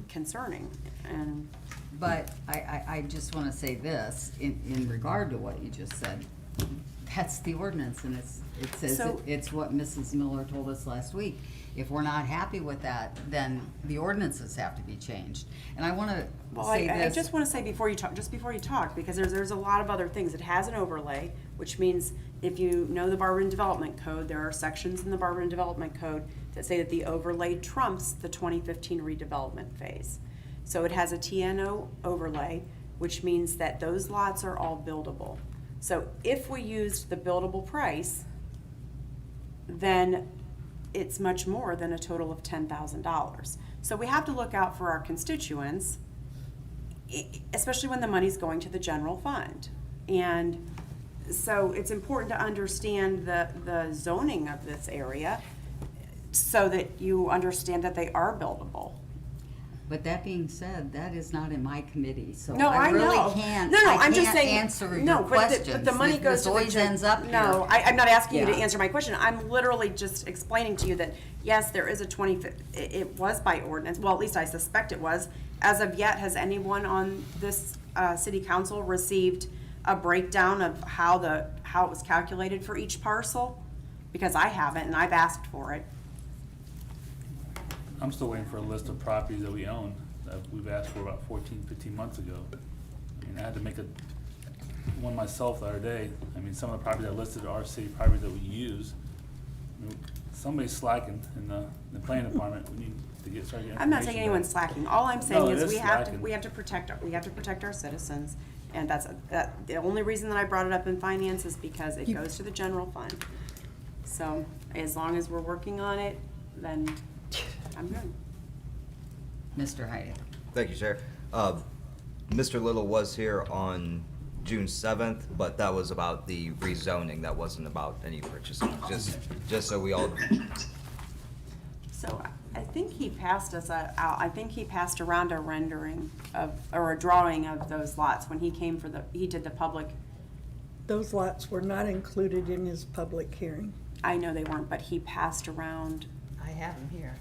concerning, and But I just want to say this, in regard to what you just said, that's the ordinance, and it says, So- it's what Mrs. Miller told us last week. If we're not happy with that, then the ordinances have to be changed. And I want to well, say I this. just want to say before you talk, because there's a lot of other things. It has an overlay, which means if you know the Barberton Development Code, there are sections in the Barberton Development Code that say that the overlay trumps the 2015 redevelopment phase. So it has a TNO overlay, which means that those lots are all buildable. So if we used the buildable price, then it's much more than a total of $10,000. So we have to look out for our constituents, especially when the money's going to the general fund. And so it's important to understand the zoning of this area so that you understand that they are buildable. But that being said, that is not in my committee, so No, I I really know. can't, No, I I'm just can't saying. answer No, your but questions. but the money goes This to the always ends up here. No, I'm not asking you to Yeah. answer my question. I'm literally just explaining to you that, yes, there is a it was by ordinance, well, at least I suspect it was. As of yet, has anyone on this, city council received a breakdown of how it was calculated for each parcel? Because I haven't, and I've asked for it. I'm still waiting for a list of properties that we own, that we've asked for about 14, 15 months ago. I mean, I had to make one myself the other day. I mean, some of the properties I listed are city properties that we use. I mean, somebody's slacking in the planning department. We need to start getting information. I'm not saying anyone's back. slacking. All I'm saying No, it is is we have to, slacking. we have to protect our citizens. And the only reason that I brought it up in finance is because it goes to the general fund. So as long as we're working on it, then I'm good. Mr. Heidi. Thank you, Chair. Mr. Little was here on June 7th, but that was about the rezoning. That wasn't about any purchasing, just so we all, So I think he passed us I think he passed around a rendering or a drawing of those lots when he came he did the public. Those lots were not included in his public hearing. I know they weren't, but he passed around, I have them here.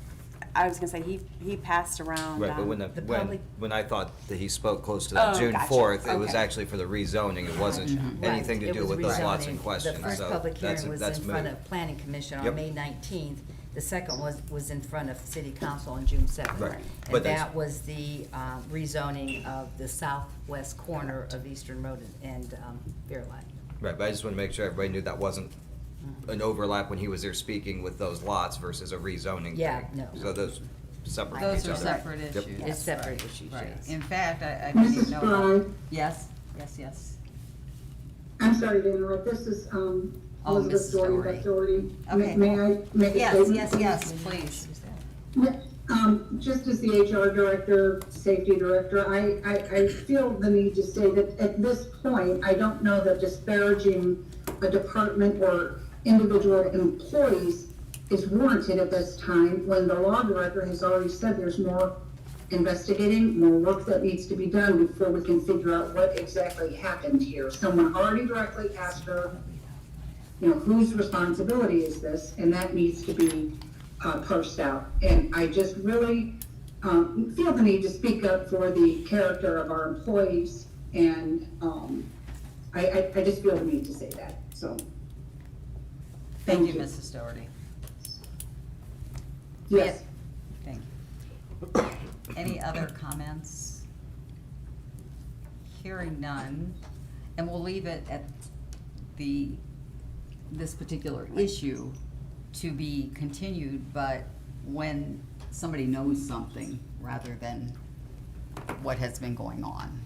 I was gonna say, he passed around. right, but The public- when I thought that he spoke close to that Oh, June gotcha. 4th, it was Okay. actually for the rezoning. It wasn't anything to Right, do it was with those lots in rezoning. question, The first so public that's hearing was that's in front moot. of Planning Commission on Yep. May 19th. The second was in front of City Council on June 7th. Right. And But there's- that was the rezoning of the southwest corner of Eastern Road and Fairlight. Right, but I just want to make sure everybody knew that wasn't Mm-hmm. an overlap when he was there speaking with those lots versus a rezoning. Yeah, thing. no. So those separate Those each are other. separate Yep. issues. It's separate issues, Right. yes. In fact, I didn't even know. Mrs. that. Yes, yes. I'm sorry to interrupt, this is, Elizabeth Mrs. Doherty, Doherty. Beth Doherty. Okay. May I make a Yes, statement? yes, please. Yeah, just as the HR director, safety director, I feel the need to say that at this point, I don't know that disparaging a department or individual employees is warranted at this time, when the law director has already said there's more investigating, more work that needs to be done before we can figure out what exactly happened here. Someone already directly asked her, whose responsibility is this? And that needs to be parsed out. And I just really feel the need to speak up for the character of our employees, and I just feel the need to say that, so. Thank you, Mrs. Doherty. Yes. Thank you. Any other comments? Hearing none, and we'll leave it at this particular issue to be continued, but when somebody knows something rather than what has been going on.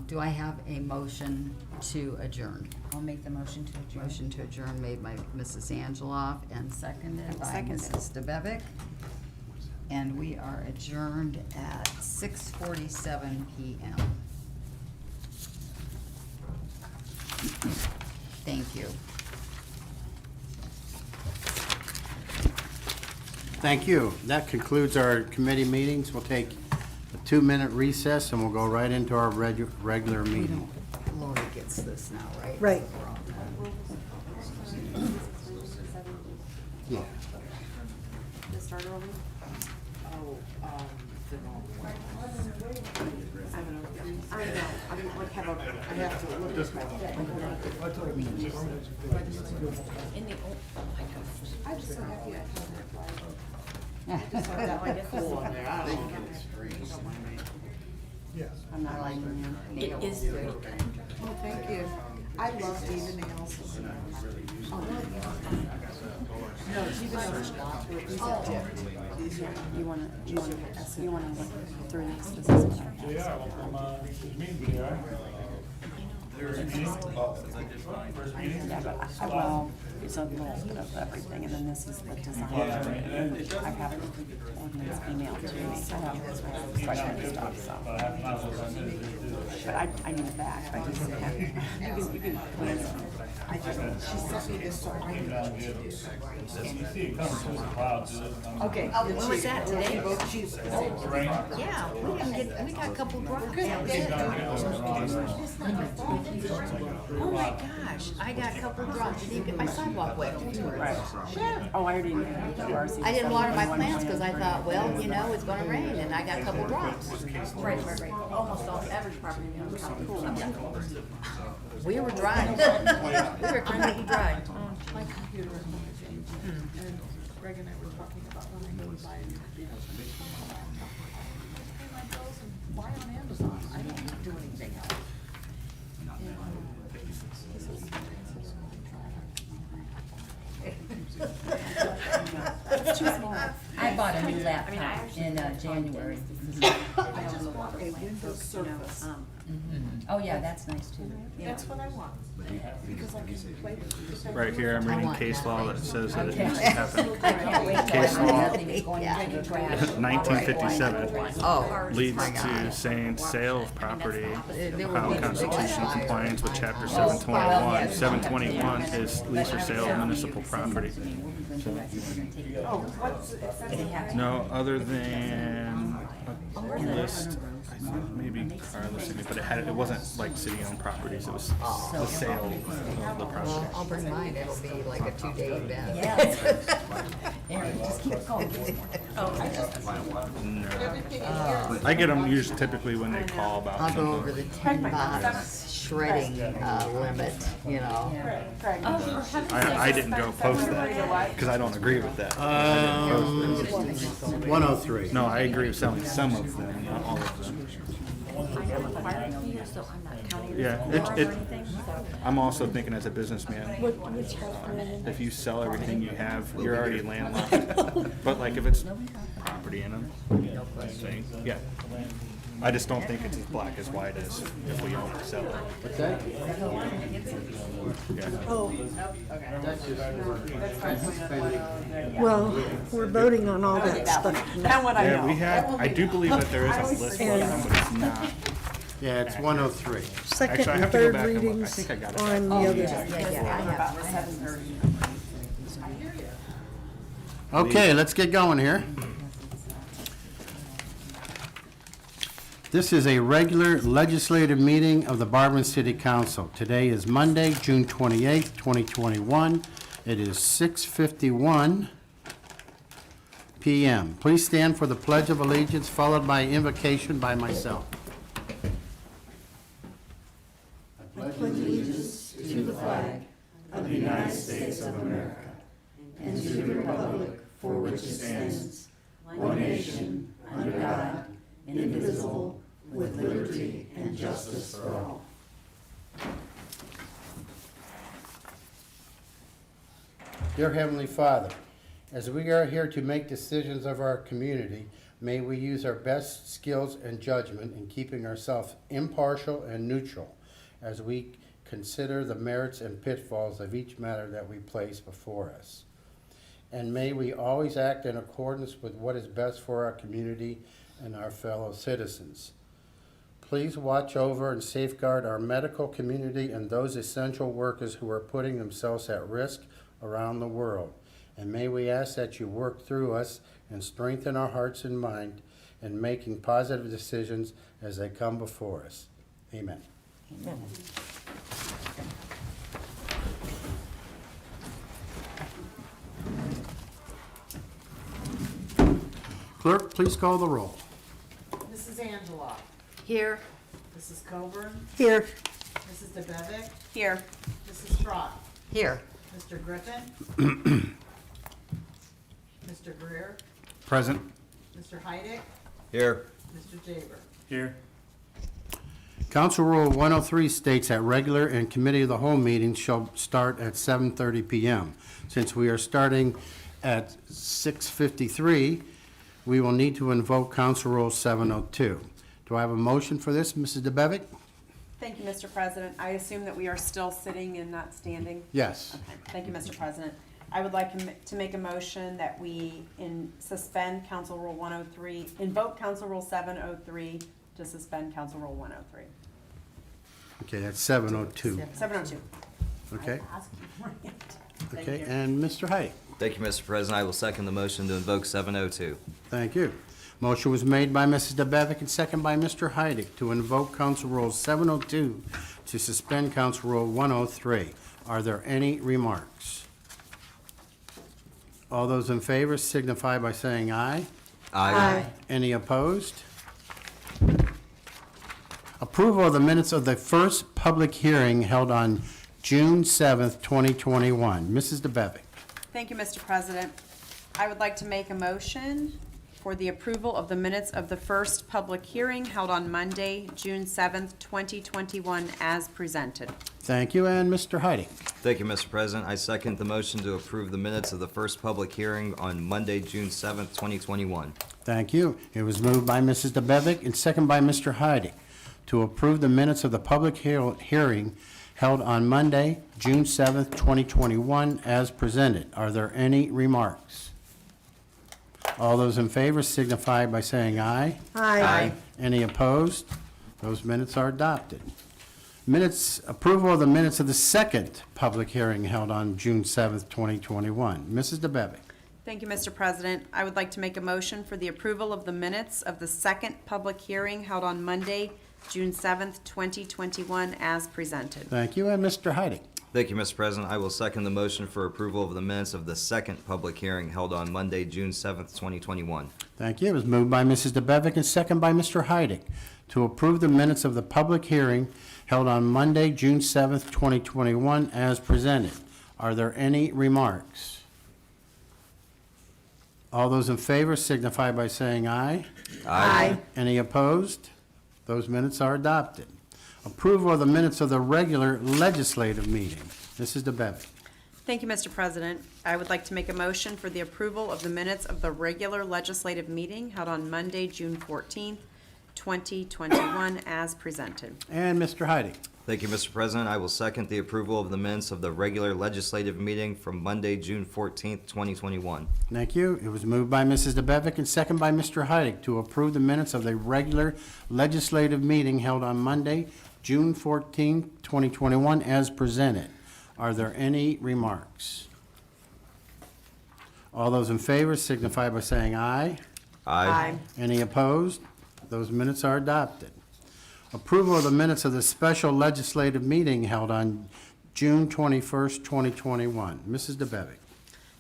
Do I have a motion to adjourn? I'll make the motion to adjourn. Motion to adjourn made by Mrs. Angeloff and seconded by Seconded. Mrs. DeBevick. And we are adjourned at 6:47 PM. Thank you. Thank you. That concludes our committee meetings. We'll take a 2-minute recess and we'll go right into our regular meeting. Lori gets this now, right? Right. We're all done. Yeah. Just start over? I know, I mean, like, I have to look at my. I'm so happy I have that. Just like that, like, cool on there, I don't know. Yes. I'm not liking you. It is good. Oh, thank you. I love these nails. Oh, no, even though. You wanna look through this? This is what I have. Yeah, well, from, this meeting, yeah. Yeah, but well, it's a little bit of everything, and then this is the design. I have an ordinance emailed to me. I have questions and stuff, so. But I need it back. I just, you can put it. She sent me this, so I You see it coming from the clouds. Okay, when was that, today? Yeah, we got a couple drops. Oh my gosh, I got a couple drops, didn't even get my sidewalk wet. Right. Oh, I already knew. I didn't water my plants because I thought, well, you know, it's gonna rain, and I got a couple drops. Right. Almost all, average property owners are cool. We were dry. We were completely dry. My computer is not changed, and Greg and I were talking about when I go to buy, you know, pay my bills and buy on Amazon, I don't do anything else. I bought a new laptop in January. I just want a Windows Surface. Oh, yeah, that's nice too. That's what I want, because I can play with it. Right here, I'm reading case law that says that it needs to happen. I can't wait till Case I law. nothing is going into the trash. 1957 Oh, leads my to God. saying sale of property, There will Ohio be Constitution big compliance with fire. chapter Oh, 721. 721 is lease or sale of municipal property. No, other than a list, I think maybe our listing, but it wasn't like city-owned properties, it was the sale of the property. Well, I'll bring mine, it'll be like a 2-day event. Aaron, just keep going. No. I get them usually typically when they call about I'll go over something. the 10 box shredding limit, you know. I didn't go post that, because I don't agree with that. 103. No, I agree with selling some of them, not all of them. So I'm not counting Yeah, it or it, anything, so. I'm also thinking as a businessman, if you sell everything you have, you're already landlocked. But like if it's property in them, yeah. I just don't think it's as black as white as if we own or sell it. What's that? Yeah. Well, we're voting on all that stuff now. That one I know. Yeah, we had, I do believe that there is a list of them, but it's not. Yeah, it's 103. Second Actually, I and have to go third back and look. I readings think I got it. on the other. About 7:30. Okay, let's get going here. This is a regular legislative meeting of the Barberton City Council. Today is Monday, June 28th, 2021. It is 6:51 p.m. Please stand for the Pledge of Allegiance, followed by invocation by myself. Dear Heavenly Father, as we are here to make decisions of our community, may we use our best skills and judgment in keeping ourselves impartial and neutral as we consider the merits and pitfalls of each matter that we place before us. And may we always act in accordance with what is best for our community and our fellow citizens. Please watch over and safeguard our medical community and those essential workers who are putting themselves at risk around the world. And may we ask that you work through us and strengthen our hearts and mind in making positive decisions as they come before us. Amen. Clerk, please call the roll. Mrs. Angela, Here, Mrs. Coburn, Here, Mrs. DeBevick, Here. Mrs. Strott, Here, Mr. Griffin, Mr. Greer, Present. Mr. Heidick, Here. Mr. Jaber. Here. Council Rule 103 states that regular and committee of the whole meetings shall start at 7:30 p.m. Since we are starting at 6:53, we will need to invoke Council Rule 702. Do I have a motion for this, Mrs. DeBevick? Thank you, Mr. President. I assume that we are still sitting and not standing? Yes. Okay, thank you, Mr. President. I would like to make a motion that we suspend Council Rule 103, invoke Council Rule 703 to suspend Council Rule 103. Okay, that's 702. 702. Okay, I asked you for it. Thank okay, you. and Mr. Height? Thank you, Mr. President. I will second the motion to invoke 702. Thank you. Motion was made by Mrs. DeBevick and second by Mr. Heidick to invoke Council Rule 702 to suspend Council Rule 103. Are there any remarks? All those in favor signify by saying aye. Aye. Any opposed? Approval of the minutes of the first public hearing held on June 7th, 2021. Mrs. DeBevick. Thank you, Mr. President. I would like to make a motion for the approval of the minutes of the first public hearing held on Monday, June 7th, 2021, as presented. Thank you, and Mr. Heidick. Thank you, Mr. President. I second the motion to approve the minutes of the first public hearing on Monday, June 7th, 2021. Thank you. It was moved by Mrs. DeBevick and second by Mr. Heidick to approve the minutes of the public hearing held on Monday, June 7th, 2021, as presented. Are there any remarks? All those in favor signify by saying aye. Aye. Any opposed? Those minutes are adopted. Minutes, approval of the minutes of the second public hearing held on June 7th, 2021. Mrs. DeBevick. Thank you, Mr. President. I would like to make a motion for the approval of the minutes of the second public hearing held on Monday, June 7th, 2021, as presented. Thank you, and Mr. Heidick. Thank you, Mr. President. I will second the motion for approval of the minutes of the second public hearing held on Monday, June 7th, 2021. Thank you. It was moved by Mrs. DeBevick and second by Mr. Heidick to approve the minutes of the public hearing held on Monday, June 7th, 2021, as presented. Are there any remarks? All those in favor signify by saying aye. Aye. Any opposed? Those minutes are adopted. Approval of the minutes of the regular legislative meeting. Mrs. DeBevick. Thank you, Mr. President. I would like to make a motion for the approval of the minutes of the regular legislative meeting held on Monday, June 14th, 2021, as presented. And Mr. Heidick. Thank you, Mr. President. I will second the approval of the minutes of the regular legislative meeting from Monday, June 14th, 2021. Thank you. It was moved by Mrs. DeBevick and second by Mr. Heidick to approve the minutes of the regular legislative meeting held on Monday, June 14, 2021, as presented. Are there any remarks? All those in favor signify by saying aye. Aye. Any opposed? Those minutes are adopted. Approval of the minutes of the special legislative meeting held on June 21st, 2021. Mrs. DeBevick.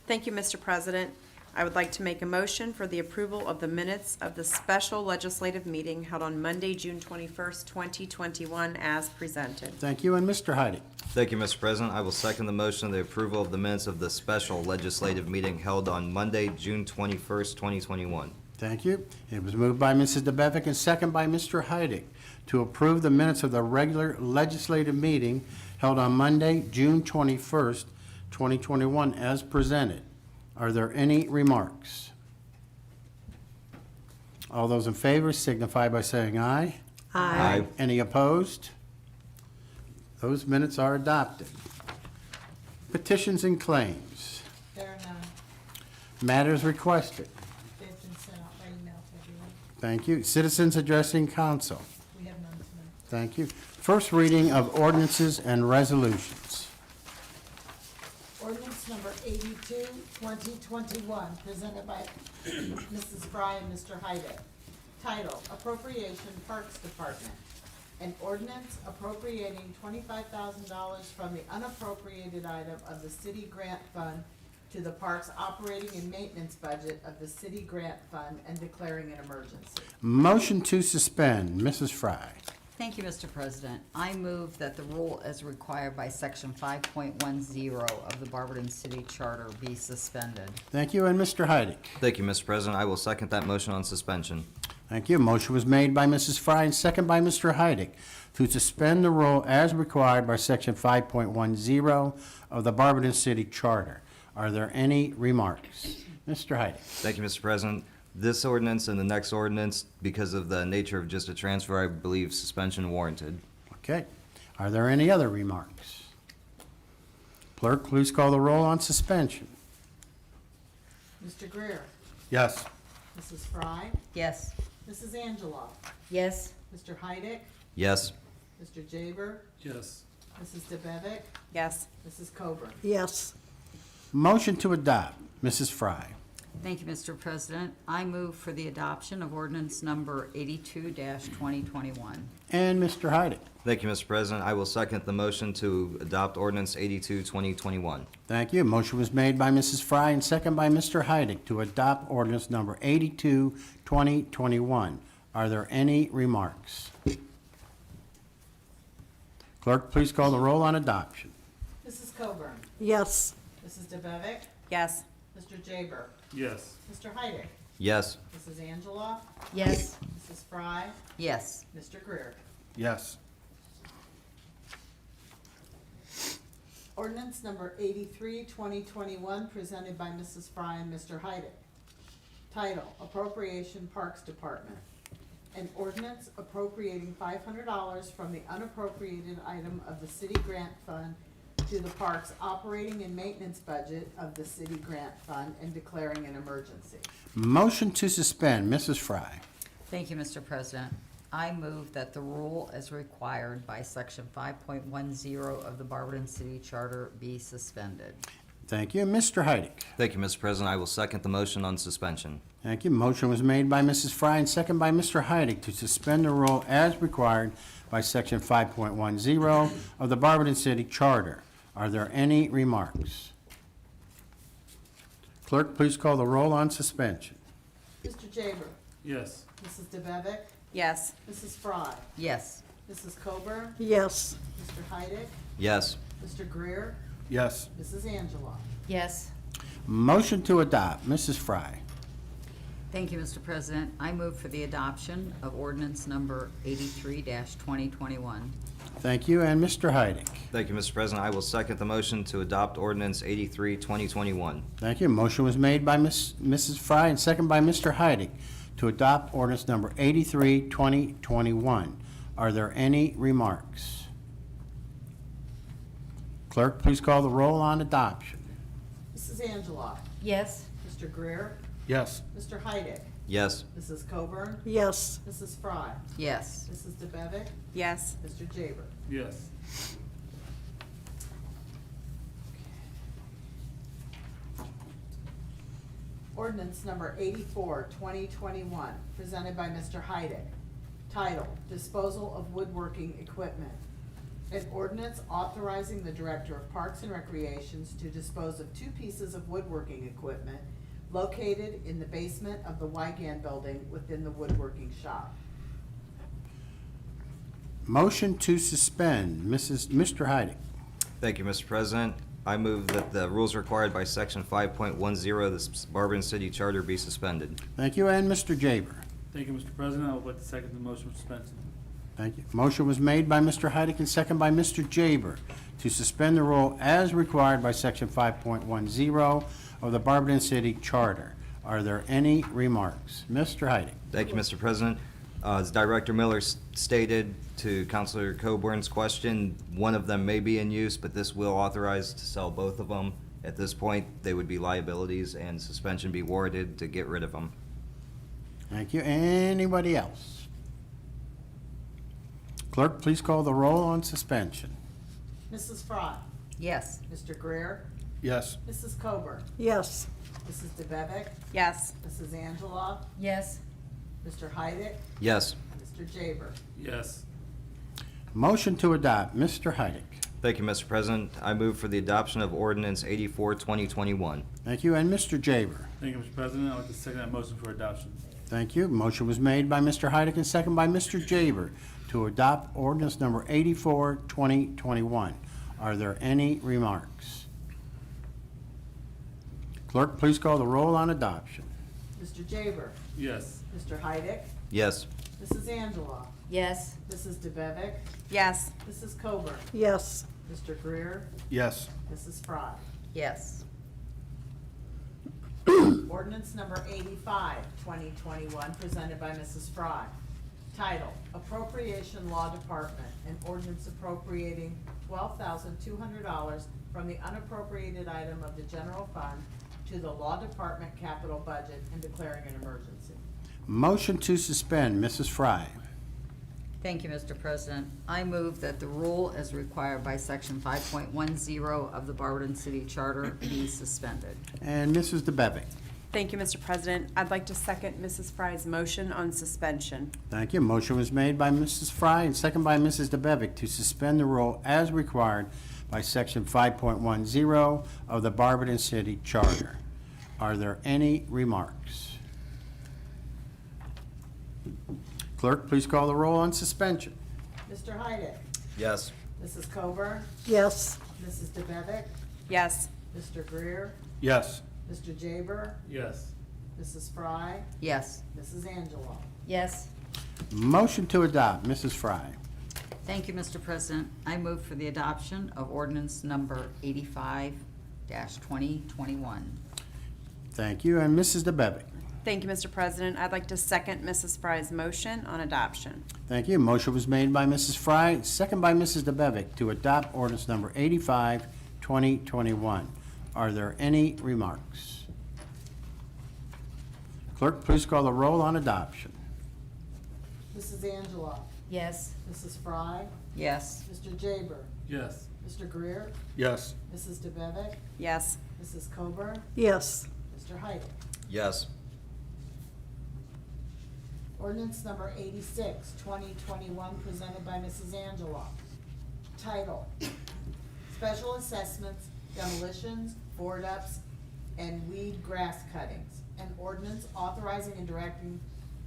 Thank you, Mr. President. I would like to make a motion for the approval of the minutes of the special legislative meeting held on Monday, June 21st, 2021, as presented. Thank you, and Mr. Heidick. Thank you, Mr. President. I will second the motion of the approval of the minutes of the special legislative meeting held on Monday, June 21st, 2021. Thank you. It was moved by Mrs. DeBevick and second by Mr. Heidick to approve the minutes of the regular legislative meeting held on Monday, June 21st, 2021, as presented. Are there any remarks? All those in favor signify by saying aye. Aye. Any opposed? Those minutes are adopted. Petitions and claims. There are none. Matters requested. They've been sent out by email to everyone. Thank you. Citizens addressing council. We have none tonight. Thank you. First reading of ordinances and resolutions. Ordinance number 82, 2021, presented by Mrs. Fry and Mr. Heidick. Title, Appropriation Parks Department. An ordinance appropriating $25,000 from the unappropriated item of the city grant fund to the parks operating and maintenance budget of the city grant fund and declaring an emergency. Motion to suspend. Mrs. Fry. Thank you, Mr. President. I move that the rule as required by section 5.10 of the Barberton City Charter be suspended. Thank you, and Mr. Heidick. Thank you, Mr. President. I will second that motion on suspension. Thank you. Motion was made by Mrs. Fry and second by Mr. Heidick to suspend the rule as required by section 5.10 of the Barberton City Charter. Are there any remarks? Mr. Heidick. Thank you, Mr. President. This ordinance and the next ordinance, because of the nature of just a transfer, I believe suspension warranted. Okay. Are there any other remarks? Clerk, please call the roll on suspension. Mr. Greer, Yes. Mrs. Fry, Yes. Mrs. Angela, Yes? Mr. Heidick, Yes. Mr. Jaber, Yes. Mrs. DeBevick, Yes. Mrs. Coburn. Yes. Motion to adopt. Mrs. Fry. Thank you, Mr. President. I move for the adoption of ordinance number 82-2021. And Mr. Heidick. Thank you, Mr. President. I will second the motion to adopt ordinance 82-2021. Thank you. Motion was made by Mrs. Fry and second by Mr. Heidick to adopt ordinance number 82, 2021. Are there any remarks? Clerk, please call the roll on adoption. Mrs. Coburn, Yes. Mrs. DeBevick, Yes. Mr. Jaber, Yes. Mr. Heidick, Yes. Mrs. Angela, Yes? Mrs. Fry, Yes. Mr. Greer. Yes. Ordinance number 83, 2021, presented by Mrs. Fry and Mr. Heidick. Title, Appropriation Parks Department. An ordinance appropriating $500 from the unappropriated item of the city grant fund to the park's operating and maintenance budget of the city grant fund and declaring an emergency. Motion to suspend. Mrs. Fry. Thank you, Mr. President. I move that the rule as required by section 5.10 of the Barberton City Charter be suspended. Thank you. Mr. Heidick. Thank you, Mr. President. I will second the motion on suspension. Thank you. Motion was made by Mrs. Fry and second by Mr. Heidick to suspend the rule as required by section 5.10 of the Barberton City Charter. Are there any remarks? Clerk, please call the roll on suspension. Mr. Jaber, Yes. Mrs. DeBevick, Yes. Mrs. Fry, Yes. Mrs. Coburn, Yes. Mr. Heidick, Yes. Mr. Greer, Yes. Mrs. Angela. Yes? Motion to adopt. Mrs. Fry. Thank you, Mr. President. I move for the adoption of ordinance number 83-2021. Thank you. And Mr. Heidick. Thank you, Mr. President. I will second the motion to adopt ordinance 83-2021. Thank you. Motion was made by Mrs. Fry and second by Mr. Heidick to adopt ordinance number 83, 2021. Are there any remarks? Clerk, please call the roll on adoption. Mrs. Angela, Yes? Mr. Greer, Yes. Mr. Heidick, Yes. Mrs. Coburn, Yes. Mrs. Fry, Yes. Mrs. DeBevick, Yes. Mr. Jaber. Yes. Ordinance number 84, 2021, presented by Mr. Heidick. Title, Disposal of Woodworking Equipment. An ordinance authorizing the Director of Parks and Recreations to dispose of 2 pieces of woodworking equipment located in the basement of the Wygan building within the woodworking shop. Motion to suspend. Mr. Heidick. Thank you, Mr. President. I move that the rules required by section 5.10 of the Barberton City Charter be suspended. Thank you. And Mr. Jaber. Thank you, Mr. President. I would like to second the motion for suspension. Thank you. Motion was made by Mr. Heidick and second by Mr. Jaber to suspend the rule as required by section 5.10 of the Barberton City Charter. Are there any remarks? Mr. Heidick. Thank you, Mr. President. As Director Miller stated to Councilor Coburn's question, one of them may be in use, but this will authorize to sell both of them. At this point, they would be liabilities and suspension be awarded to get rid of them. Thank you. Anybody else? Clerk, please call the roll on suspension. Mrs. Fry, Yes. Mr. Greer, Yes. Mrs. Coburn, Yes. Mrs. DeBevick, Yes. Mrs. Angela, Yes? Mr. Heidick, Yes. Mr. Jaber. Yes. Motion to adopt. Mr. Heidick. Thank you, Mr. President. I move for the adoption of ordinance 84, 2021. Thank you. And Mr. Jaber. Thank you, Mr. President. I'd like to second that motion for adoption. Thank you. Motion was made by Mr. Heidick and second by Mr. Jaber to adopt ordinance number 84, 2021. Are there any remarks? Clerk, please call the roll on adoption. Mr. Jaber, Yes. Mr. Heidick, Yes. Mrs. Angela, Yes? Mrs. DeBevick, Yes. Mrs. Coburn, Yes. Mr. Greer, Yes. Mrs. Fry. Yes. Ordinance number 85, 2021, presented by Mrs. Fry. Title, Appropriation Law Department, an ordinance appropriating $12,200 from the unappropriated item of the general fund to the Law Department capital budget and declaring an emergency. Motion to suspend, Mrs. Fry. Thank you, Mr. President. I move that the rule as required by Section 5.10 of the Barberton City Charter be suspended. And Mrs. DeBevick. Thank you, Mr. President. I'd like to second Mrs. Fry's motion on suspension. Thank you. Motion was made by Mrs. Fry and second by Mrs. DeBevick to suspend the rule as required by Section 5.10 of the Barberton City Charter. Are there any remarks? Clerk, please call the roll on suspension. Mr. Heidick, Yes. Mrs. Coburn, Yes. Mrs. DeBevick, Yes. Mr. Greer, Yes. Mr. Jaber, Yes. Mrs. Fry, Yes. Mrs. Angelo. Yes. Motion to adopt, Mrs. Fry. Thank you, Mr. President. I move for the adoption of ordinance number 85-2021. Thank you. And Mrs. DeBevick. Thank you, Mr. President. I'd like to second Mrs. Fry's motion on adoption. Thank you. Motion was made by Mrs. Fry, second by Mrs. DeBevick to adopt ordinance number 85, 2021. Are there any remarks? Clerk, please call the roll on adoption. Mrs. Angelo, Yes. Mrs. Fry, Yes. Mr. Jaber, Yes. Mr. Greer, Yes. Mrs. DeBevick, Yes. Mrs. Coburn, Yes. Mr. Heidick. Yes. Ordinance number 86, 2021, presented by Mrs. Angelo. Title, Special Assessments, Demolitions, Board Ups, and Weed Grass Cuttings. An ordinance authorizing and directing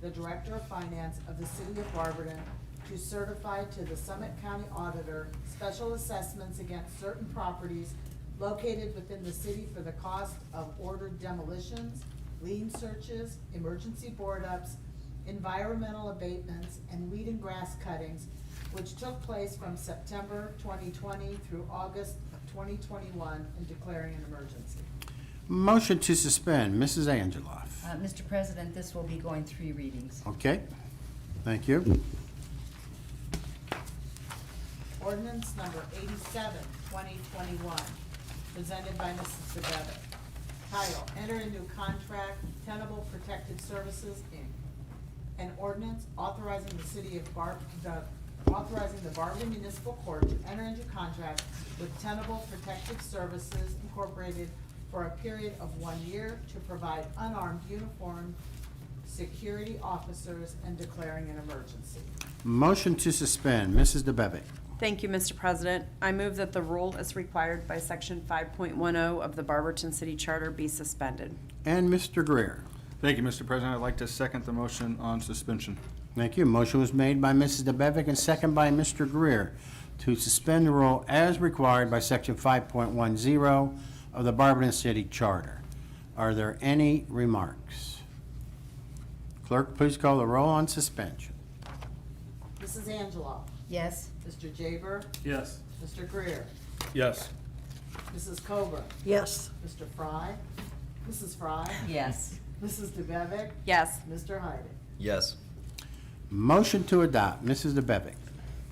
the Director of Finance of the City of Barberton to certify to the Summit County Auditor special assessments against certain properties located within the city for the cost of ordered demolitions, lien searches, emergency board ups, environmental abatements, and weed and grass cuttings, which took place from September 2020 through August of 2021, and declaring an emergency. Motion to suspend, Mrs. Angeloff. Mr. President, this will be going 3 readings. Okay, thank you. Ordinance number 87, 2021, presented by Mrs. DeBevick. Title, Enter into Contract, Tenable Protective Services, Inc. An ordinance authorizing the city of authorizing the Barberton Municipal Court to enter into contract with Tenable Protective Services Incorporated for a period of 1 year to provide unarmed uniformed security officers and declaring an emergency. Motion to suspend, Mrs. DeBevick. Thank you, Mr. President. I move that the rule as required by Section 5.10 of the Barberton City Charter be suspended. And Mr. Greer. Thank you, Mr. President. I'd like to second the motion on suspension. Thank you. Motion was made by Mrs. DeBevick and second by Mr. Greer to suspend the rule as required by Section 5.10 of the Barberton City Charter. Are there any remarks? Clerk, please call the roll on suspension. Mrs. Angelo, Yes. Mr. Jaber, Yes. Mr. Greer, Yes. Mrs. Coburn, Yes. Mr. Fry, Mrs. Fry, Yes. Mrs. DeBevick, Yes. Mr. Heidick. Yes. Motion to adopt, Mrs. DeBevick.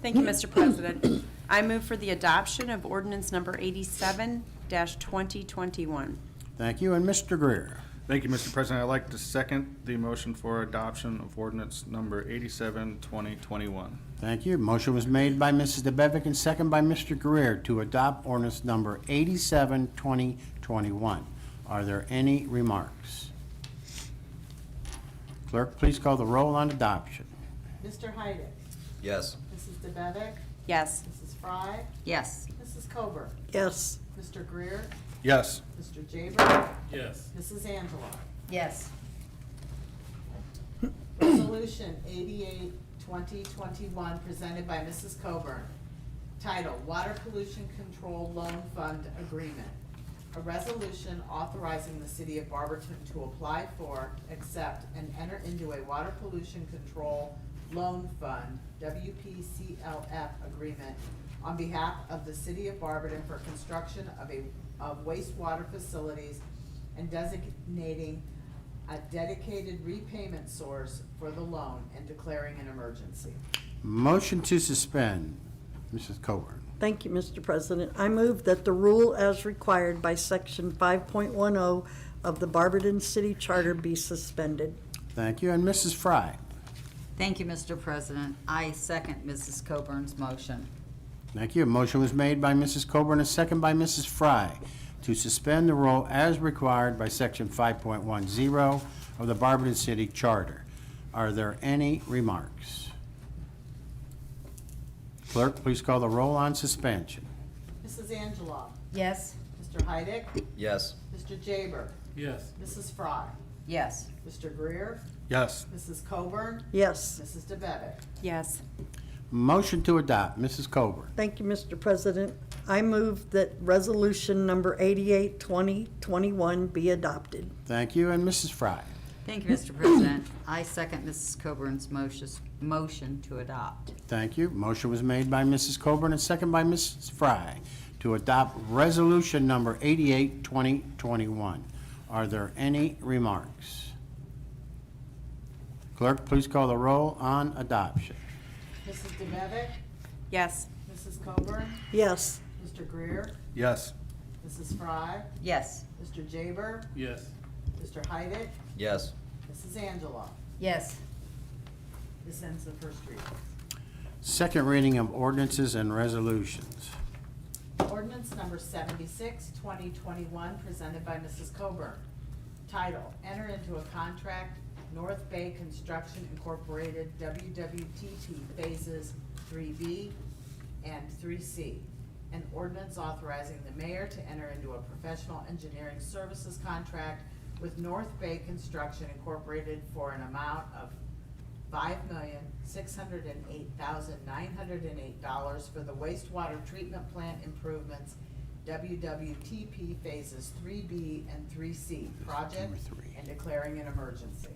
Thank you, Mr. President. I move for the adoption of ordinance number 87-2021. Thank you. And Mr. Greer. Thank you, Mr. President. I'd like to second the motion for adoption of ordinance number 87, 2021. Thank you. Motion was made by Mrs. DeBevick and second by Mr. Greer to adopt ordinance number 87, 2021. Are there any remarks? Clerk, please call the roll on adoption. Mr. Heidick, Yes. Mrs. DeBevick, Yes. Mrs. Fry, Yes. Mrs. Coburn, Yes. Mr. Greer, Yes. Mr. Jaber, Yes. Mrs. Angelo. Yes. Resolution 88, 2021, presented by Mrs. Coburn. Title, Water Pollution Control Loan Fund Agreement. A resolution authorizing the city of Barberton to apply for, accept, and enter into a water pollution control loan fund, WPCLF agreement, on behalf of the city of Barberton for construction of wastewater facilities and designating a dedicated repayment source for the loan and declaring an emergency. Motion to suspend, Mrs. Coburn. Thank you, Mr. President. I move that the rule as required by Section 5.10 of the Barberton City Charter be suspended. Thank you, and Mrs. Fry. Thank you, Mr. President. I second Mrs. Coburn's motion. Thank you. A motion was made by Mrs. Coburn, a second by Mrs. Fry, to suspend the rule as required by Section 5.10 of the Barberton City Charter. Are there any remarks? Clerk, please call the roll on suspension. Mrs. Angela? Yes? Mr. Heidick? Yes. Mr. Jaber? Yes. Mrs. Fry? Yes. Mr. Greer? Yes. Mrs. Coburn? Yes. Mrs. DeBevick? Yes. Motion to adopt, Mrs. Coburn. Thank you, Mr. President. I move that resolution number 88, 2021 be adopted. Thank you, and Mrs. Fry. Thank you, Mr. President. I second Mrs. Coburn's motion to adopt. Thank you. Motion was made by Mrs. Coburn and second by Mrs. Fry to adopt resolution number 88, 2021. Are there any remarks? Clerk, please call the roll on adoption. Mrs. DeBevick? Yes. Mrs. Coburn? Yes. Mr. Greer? Yes. Mrs. Fry? Yes. Mr. Jaber? Yes. Mr. Heidick? Yes. Mrs. Angela? Yes. This ends the first reading. Second reading of ordinances and resolutions. Ordinance number 76, 2021, presented by Mrs. Coburn. Title, enter into a contract, North Bay Construction Incorporated, WWTP Phases 3B and 3C. An ordinance authorizing the mayor to enter into a professional engineering services contract with North Bay Construction Incorporated for an amount of $5,608,908 for the wastewater treatment plant improvements, WWTP Phases 3B and 3C project, Number 3. and declaring an emergency.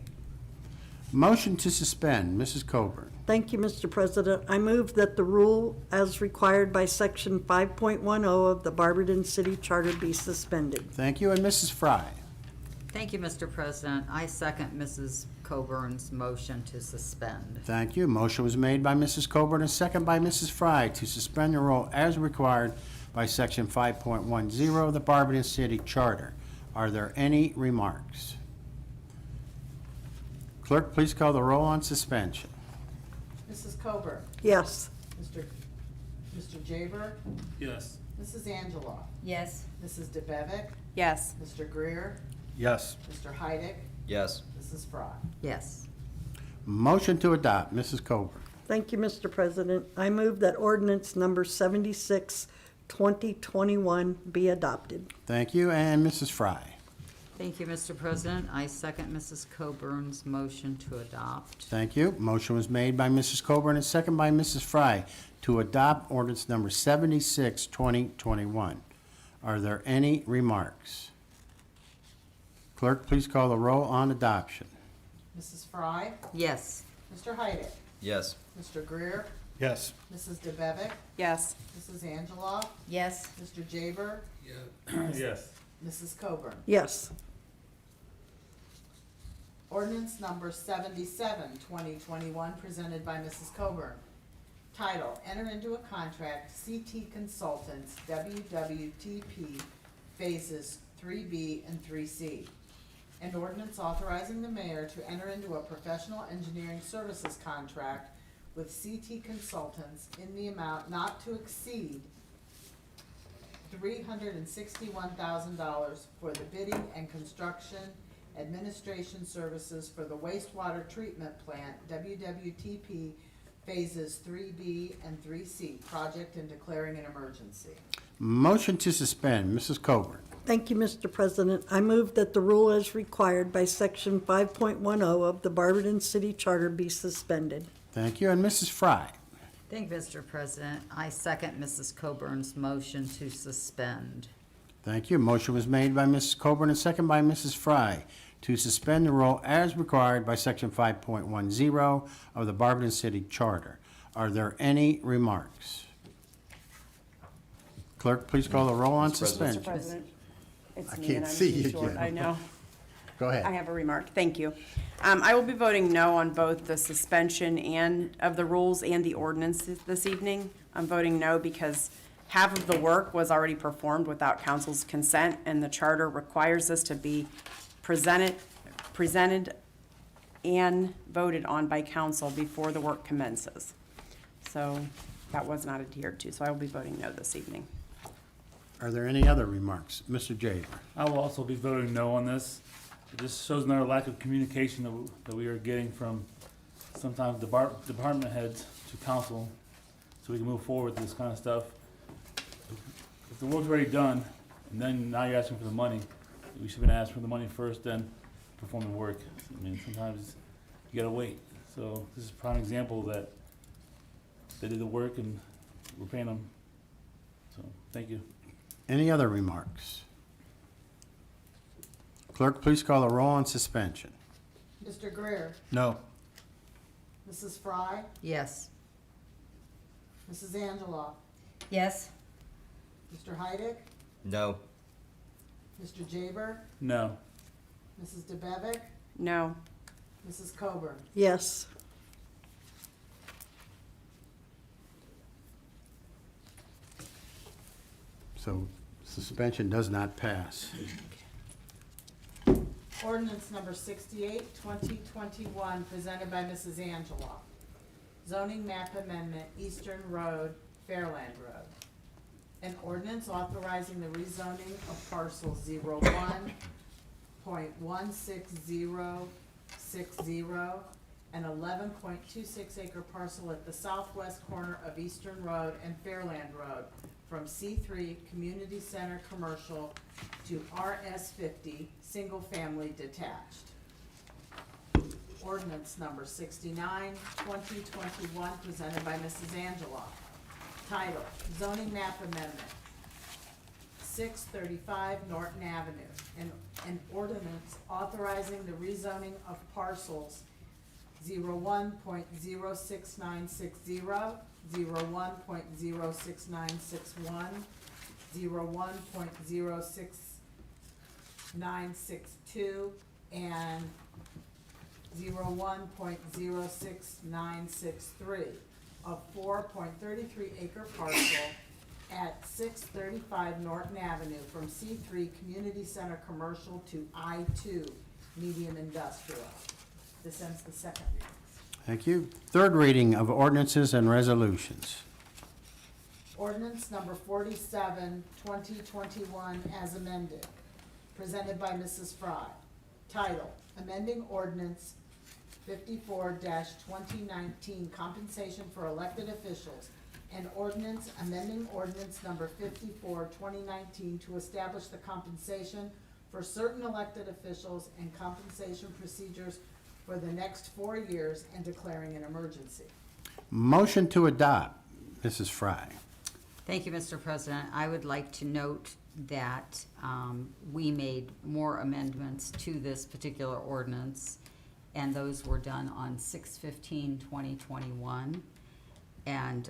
Motion to suspend, Mrs. Coburn. Thank you, Mr. President. I move that the rule as required by Section 5.10 of the Barberton City Charter be suspended. Thank you, and Mrs. Fry. Thank you, Mr. President. I second Mrs. Coburn's motion to suspend. Thank you. Motion was made by Mrs. Coburn and second by Mrs. Fry to suspend the rule as required by Section 5.10 of the Barberton City Charter. Are there any remarks? Clerk, please call the roll on suspension. Mrs. Coburn? Yes. Mr. Jaber? Yes. Mrs. Angela? Yes. Mrs. DeBevick? Yes. Mr. Greer? Yes. Mr. Heidick? Yes. Mrs. Fry? Yes. Motion to adopt, Mrs. Coburn. Thank you, Mr. President. I move that ordinance number 76, 2021 be adopted. Thank you, and Mrs. Fry. Thank you, Mr. President. I second Mrs. Coburn's motion to adopt. Thank you. Motion was made by Mrs. Coburn and second by Mrs. Fry to adopt ordinance number 76, 2021. Are there any remarks? Clerk, please call the roll on adoption. Mrs. Fry? Yes. Mr. Heidick? Yes. Mr. Greer? Yes. Mrs. DeBevick? Yes. Mrs. Angela? Yes. Mr. Jaber? Yes. Mrs. Coburn? Yes. Ordinance number 77, 2021, presented by Mrs. Coburn. Title, enter into a contract, CT Consultants, WWTP, Phases 3B and 3C. An ordinance authorizing the mayor to enter into a professional engineering services contract with CT Consultants in the amount not to exceed $361,000 for the bidding and construction administration services for the wastewater treatment plant, WWTP Phases 3B and 3C project, and declaring an emergency. Motion to suspend, Mrs. Coburn. Thank you, Mr. President. I move that the rule as required by Section 5.10 of the Barberton City Charter be suspended. Thank you, and Mrs. Fry. Thank you, Mr. President. I second Mrs. Coburn's motion to suspend. Thank you. Motion was made by Mrs. Coburn and second by Mrs. Fry to suspend the rule as required by Section 5.10 of the Barberton City Charter. Are there any remarks? Clerk, please call the roll on Mr. President. suspension. Mr. President, it's I me can't and I'm see too you short, again. I know. Go ahead. I have a remark, thank you. I will be voting no on both the suspension and of the rules and the ordinances this evening. I'm voting no because half of the work was already performed without council's consent, and the charter requires this to be presented and voted on by council before the work commences. So that was not adhered to, so I will be voting no this evening. Are there any other remarks? Mr. Jaber? I will also be voting no on this. It just shows another lack of communication that we are getting from sometimes department heads to council, so we can move forward with this kind of stuff. If the work's already done, and then now you're asking for the money, we should have been asking for the money first, then perform the work. I mean, sometimes you gotta wait. So this is a prime example that they did the work and we're paying them. So, thank you. Any other remarks? Clerk, please call the roll on suspension. Mr. Greer, No. Mrs. Fry, Yes. Mrs. Angela, Yes? Mr. Heidick, No. Mr. Jaber, No. Mrs. DeBevick, No. Mrs. Coburn. Yes. So suspension does not pass. Ordinance number 68, 2021, presented by Mrs. Angela. Zoning map amendment, Eastern Road, Fairland Road. An ordinance authorizing the rezoning of parcel 01.16060 an 11.26 acre parcel at the southwest corner of Eastern Road and Fairland Road from C3 Community Center Commercial to RS50 Single Family Detached. Ordinance number 69, 2021, presented by Mrs. Angela. Title, zoning map amendment, 635 Norton Avenue. An ordinance authorizing the rezoning of parcels 01.06960, 01.06961, 01.06962, and 01.06963 of 4.33 acre parcel at 635 Norton Avenue from C3 Community Center Commercial to I2 Medium Industrial. This ends the second reading. Thank you. Third reading of ordinances and resolutions. Ordinance number 47, 2021, as amended, presented by Mrs. Fry. Title, amending ordinance 54-2019, compensation for elected officials, and ordinance amending ordinance number 54, 2019, to establish the compensation for certain elected officials and compensation procedures for the next 4 years and declaring an emergency. Motion to adopt. Mrs. Fry. Thank you, Mr. President. I would like to note that we made more amendments to this particular ordinance, and those were done on 6/15/2021. And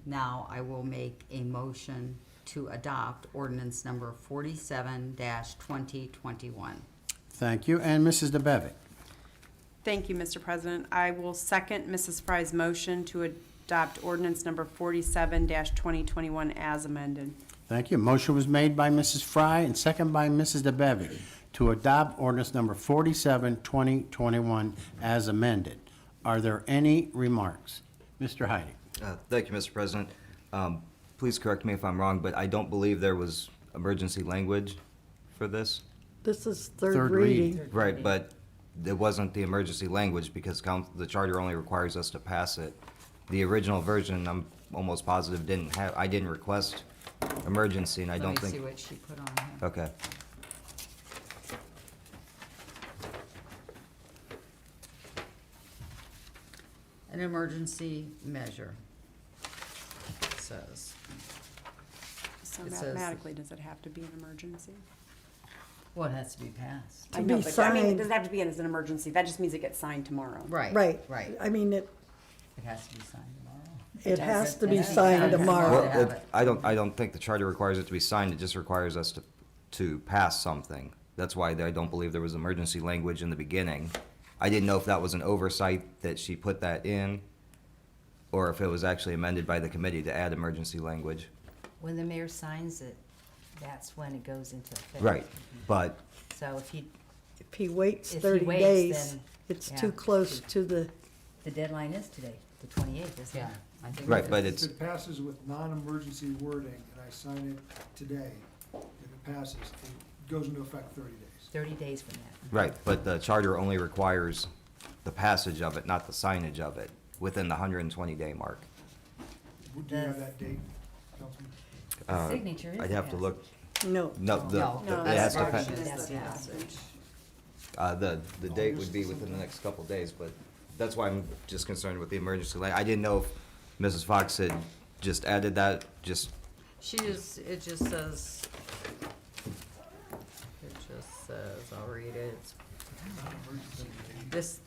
now I will make a motion to adopt ordinance number 47-2021. Thank you. And Mrs. DeBevick. Thank you, Mr. President. I will second Mrs. Fry's motion to adopt ordinance number 47-2021 as amended. Thank you. Motion was made by Mrs. Fry and second by Mrs. DeBevick to adopt ordinance number 47, 2021 as amended. Are there any remarks? Mr. Heidi. Thank you, Mr. President. Please correct me if I'm wrong, but I don't believe there was emergency language for this. This is Third third reading. reading. Right, but it wasn't the emergency language because the charter only requires us to pass it. The original version, I'm almost positive, I didn't request emergency, and I don't Let me think. see what she put on here. Okay. An emergency measure, it says. So It says- mathematically, does it have to be an emergency? Well, it has to be passed. I To know, be but I mean, it signed. doesn't have to be as an emergency. That just means it gets signed tomorrow. Right. Right. Right. I mean, It has to be signed tomorrow. it has to be It signed has to be tomorrow. signed. Well, I don't think the charter requires it to be signed, it just requires us to pass something. That's why I don't believe there was emergency language in the beginning. I didn't know if that was an oversight that she put that in, or if it was actually amended by the committee to add emergency language. When the mayor signs it, that's when it goes into effect. Right, but, So if If he waits If he 30 waits, days, then- it's yeah. too close to the, the deadline is today, the 28th, isn't Yeah, it? I think. right, but If it's, it passes with non-emergency wording and I sign it today, if it passes, it goes into effect 30 days. 30 days from that. right, but the charter only requires the passage of it, not the signage of it, within the 120-day mark. Do you have that date, Councilman? Signature is I'd the have to look, no. no, No, it has to, Barberton pa- is That's the the passage. the date would be within the next couple days, but that's why I'm just concerned with the emergency I didn't know if Mrs. Fox had just added that, just, It just says, I'll read it.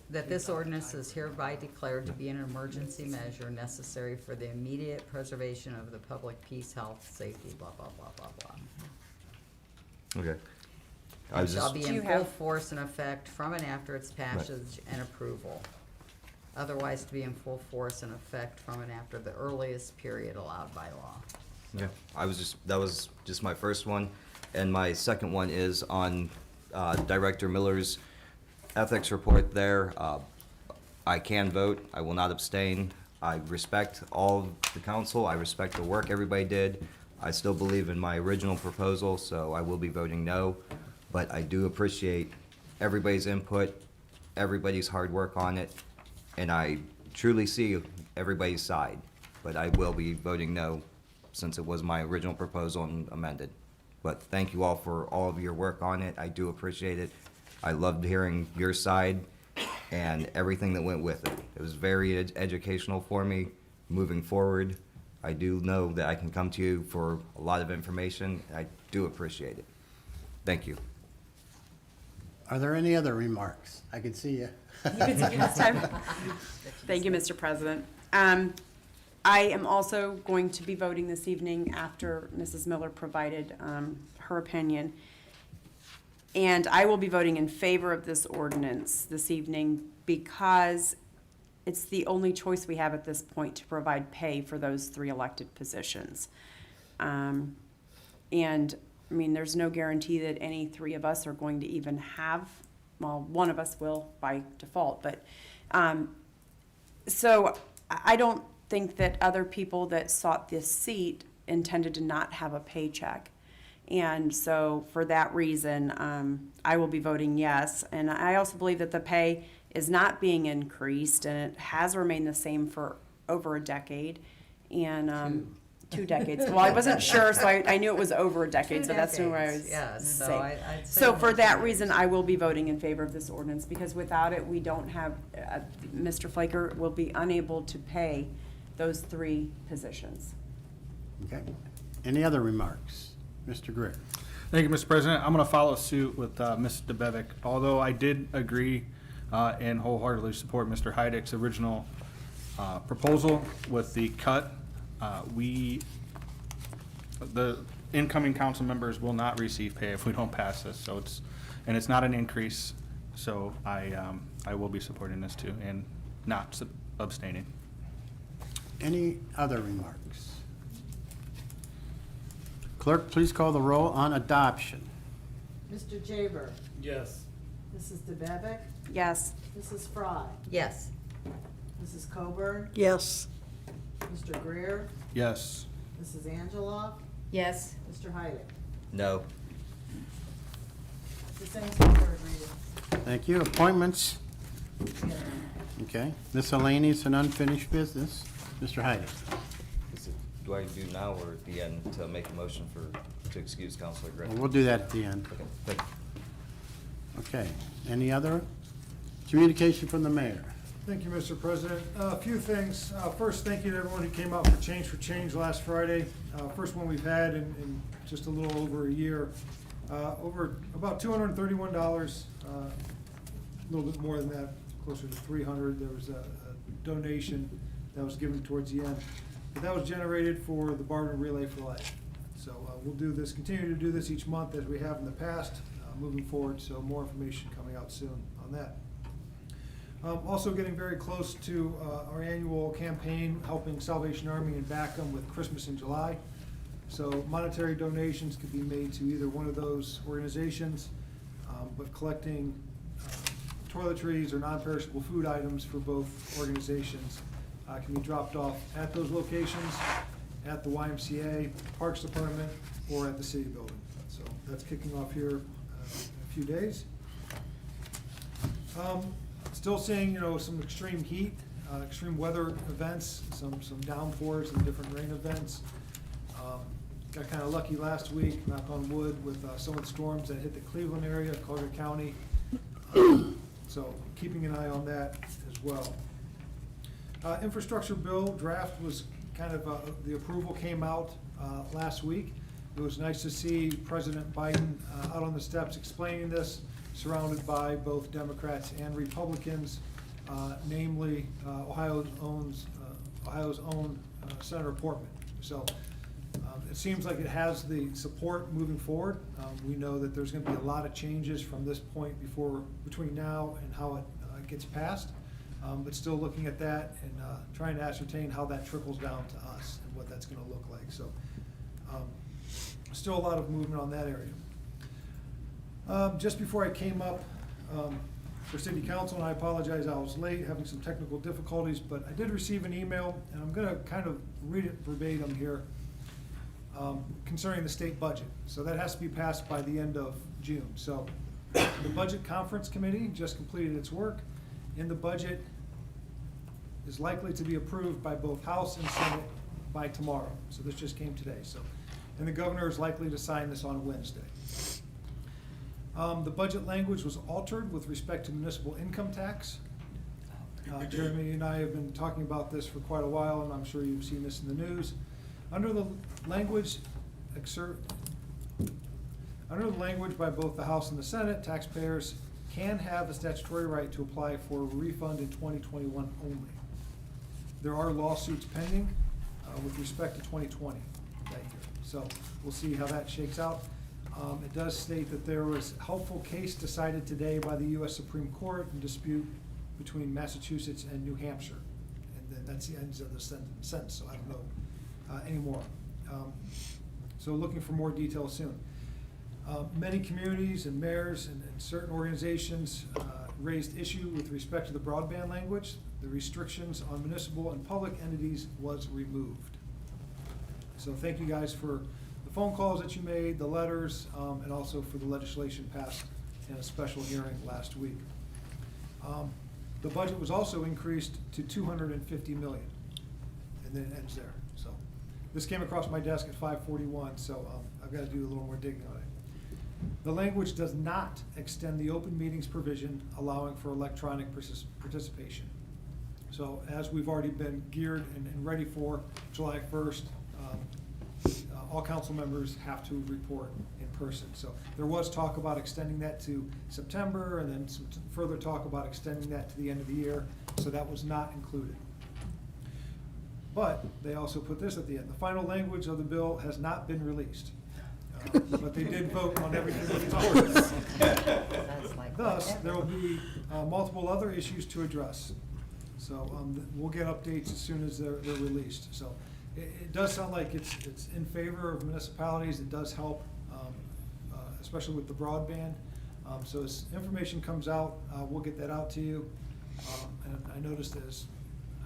That this ordinance is hereby declared to be an emergency measure necessary for the immediate preservation of the public peace, health, safety, blah, blah, blah, blah, blah. okay. I And was shall just, be Do in you full have- force and effect from and after its passage and approval. Otherwise to be in full force and effect from and after the earliest period allowed by law. yeah, that was just my first one. And my second one is on Director Miller's ethics report there. I can vote, I will not abstain. I respect all of the council, I respect the work everybody did. I still believe in my original proposal, so I will be voting no. But I do appreciate everybody's input, everybody's hard work on it, and I truly see everybody's side. But I will be voting no, since it was my original proposal and amended. But thank you all for all of your work on it, I do appreciate it. I loved hearing your side and everything that went with it. It was very educational for me moving forward. I do know that I can come to you for a lot of information, I do appreciate it. Thank you. Are there any other remarks? I can see you. You can see me this time. Thank you, Mr. President. I am also going to be voting this evening after Mrs. Miller provided her opinion. And I will be voting in favor of this ordinance this evening because it's the only choice we have at this point to provide pay for those 3 elected positions. And, I mean, there's no guarantee that any 3 of us are going to even have, well, one of us will by default, but, so I don't think that other people that sought this seat intended to not have a paycheck. And so for that reason, I will be voting yes. And I also believe that the pay is not being increased and it has remained the same for over a decade. And 2 decades. Well, I wasn't sure, so I knew it was over a decade, so that's where I was Yeah, so saying. I'd say So for that emergency. reason, I will be voting in favor of this ordinance because without it, we don't have, Mr. Flaker will be unable to pay those 3 positions. Okay. Any other remarks? Mr. Greer. Thank you, Mr. President. I'm going to follow suit with Ms. DeBevick. Although I did agree and wholeheartedly support Mr. Heidick's original proposal with the cut, the incoming council members will not receive pay if we don't pass this. So it's not an increase. So I will be supporting this too and not abstaining. Any other remarks? Clerk, please call the roll on adoption. Mr. Jaber, Yes. Mrs. DeBevick, Yes. Mrs. Fry, Yes. Mrs. Coburn, Yes, Mr. Greer, Yes. Mrs. Angeloff, Yes, Mr. Heidick. No. It's the same for third reading. Thank you. Appointments. Okay. Miscellaneous and unfinished business. Mr. Heidick. Do I do now or at the end to make a motion to excuse Counselor Griffin? Well, we'll do that at the end. Okay, thank you. Okay. Any other communication from the mayor? Thank you, Mr. President. A few things. First, thank you to everyone who came out for Change last Friday. First one we've had in just a little over a year. Over about $231, a little bit more than that, closer to $300. There was a donation that was given towards the end. But that was generated for the Barberton Relay for Life. So we'll do this, continue to do this each month as we have in the past. moving forward, so more information coming out soon on that. Also getting very close to our annual campaign, helping Salvation Army and Backham with Christmas in July. So monetary donations could be made to either one of those organizations, but collecting toiletries or non-perishable food items for both organizations can be dropped off at those locations, at the YMCA, Parks Department, or at the city building. So that's kicking off here in a few days. Still seeing, some extreme heat, extreme weather events, some downpours and different rain events. Got kind of lucky last week, knock on wood, with some of the storms that hit the Cleveland area, Collier County. So keeping an eye on that as well. Infrastructure bill draft was kind of, the approval came out last week. It was nice to see President Biden out on the steps explaining this, surrounded by both Democrats and Republicans, namely Ohio's own Senator Portman. So it seems like it has the support moving forward. We know that there's going to be a lot of changes from this point between now and how it gets passed, but still looking at that and trying to ascertain how that trickles down to us and what that's going to look like. So still a lot of movement on that area. Just before I came up for city council, and I apologize, I was late, having some technical difficulties, but I did receive an email, and I'm gonna kind of read it verbatim here, concerning the state budget. So that has to be passed by the end of June. So the Budget Conference Committee just completed its work, and the budget is likely to be approved by both House and Senate by tomorrow. So this just came today. So, and the governor is likely to sign this on Wednesday. The budget language was altered with respect to municipal income tax. Jeremy and I have been talking about this for quite a while, and I'm sure you've seen this in the news. Under the language by both the House and the Senate, taxpayers can have a statutory right to apply for a refund in 2021 only. There are lawsuits pending with respect to 2020 that year. So we'll see how that shakes out. It does state that there was a helpful case decided today by the U.S. Supreme Court in dispute between Massachusetts and New Hampshire. And then that's the end of the sentence, so I don't know anymore. So looking for more details soon. Many communities and mayors and certain organizations raised issue with respect to the broadband language. The restrictions on municipal and public entities was removed. So thank you guys for the phone calls that you made, the letters, and also for the legislation passed in a special hearing last week. The budget was also increased to $250 million, and then it ends there. So this came across my desk at 5:41, so I've got to do a little more digging on it. The language does not extend the open meetings provision allowing for electronic participation. So as we've already been geared and ready for July 1st, all council members have to report in person. So there was talk about extending that to September, and then some further talk about extending that to the end of the year. So that was not included. But they also put this at the end. The final language of the bill has not been released. But they did vote on everything before. Thus, there will be multiple other issues to address. So we'll get updates as soon as they're released. So it does sound like it's in favor of municipalities. It does help, especially with the broadband. So as information comes out, we'll get that out to you. And I noticed as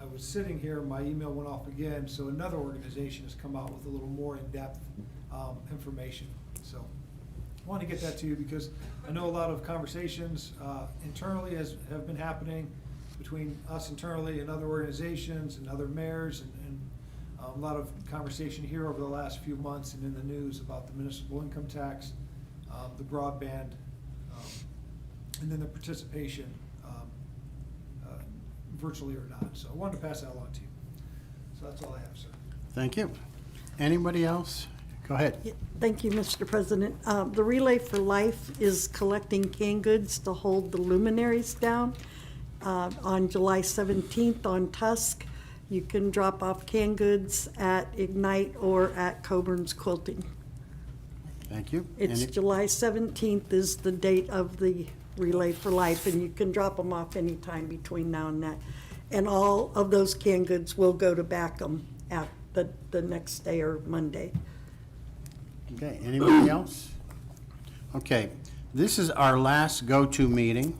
I was sitting here, my email went off again. So another organization has come out with a little more in-depth information. So I want to get that to you because I know a lot of conversations internally have been happening between us internally and other organizations and other mayors, and a lot of conversation here over the last few months and in the news about the municipal income tax, the broadband, and then the participation, virtually or not. So I wanted to pass that along to you. So that's all I have, sir. Thank you. Anybody else? Go ahead. Yeah, thank you, Mr. President. The Relay for Life is collecting canned goods to hold the luminaries down on July 17th on Tusk. You can drop off canned goods at Ignite or at Coburn's Quilting. Thank you. It's Any- July 17th is the date of the Relay for Life, and you can drop them off anytime between now and that. And all of those canned goods will go to Backham at the next day or Monday. Okay, anybody else? Okay, this is our last go-to meeting.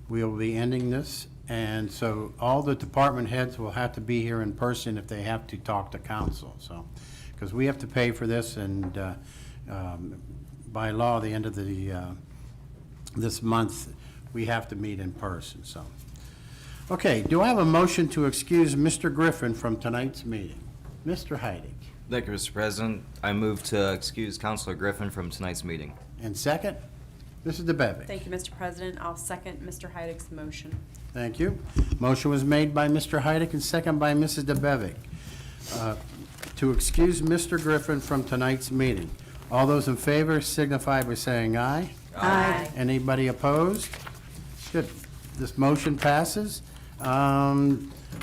We'll be ending this, and so all the department heads will have to be here in person if they have to talk to council, so. Because we have to pay for this, and by law, the end of this month, we have to meet in person, so. Okay, do I have a motion to excuse Mr. Griffin from tonight's meeting? Mr. Heidig. Thank you, Mr. President. I move to excuse Counselor Griffin from tonight's meeting. And second, Mrs. DeBevick. Thank you, Mr. President. I'll second Mr. Heidig's motion. Thank you. Motion was made by Mr. Heidig and second by Mrs. DeBevick to excuse Mr. Griffin from tonight's meeting. All those in favor signify by saying aye. Aye. Anybody opposed? Good. This motion passes.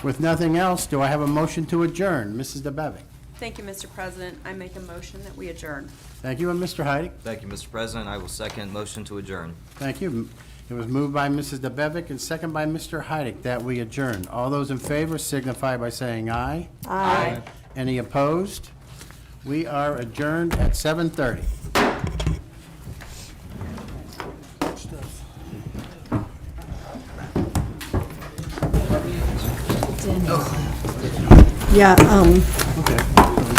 With nothing else, do I have a motion to adjourn? Mrs. DeBevick. Thank you, Mr. President. I make a motion that we adjourn. Thank you, and Mr. Heidig. Thank you, Mr. President. I will second motion to adjourn. Thank you. It was moved by Mrs. DeBevick and second by Mr. Heidig that we adjourn. All those in favor signify by saying aye. Aye. Any opposed? We are adjourned at 7:30. Yeah,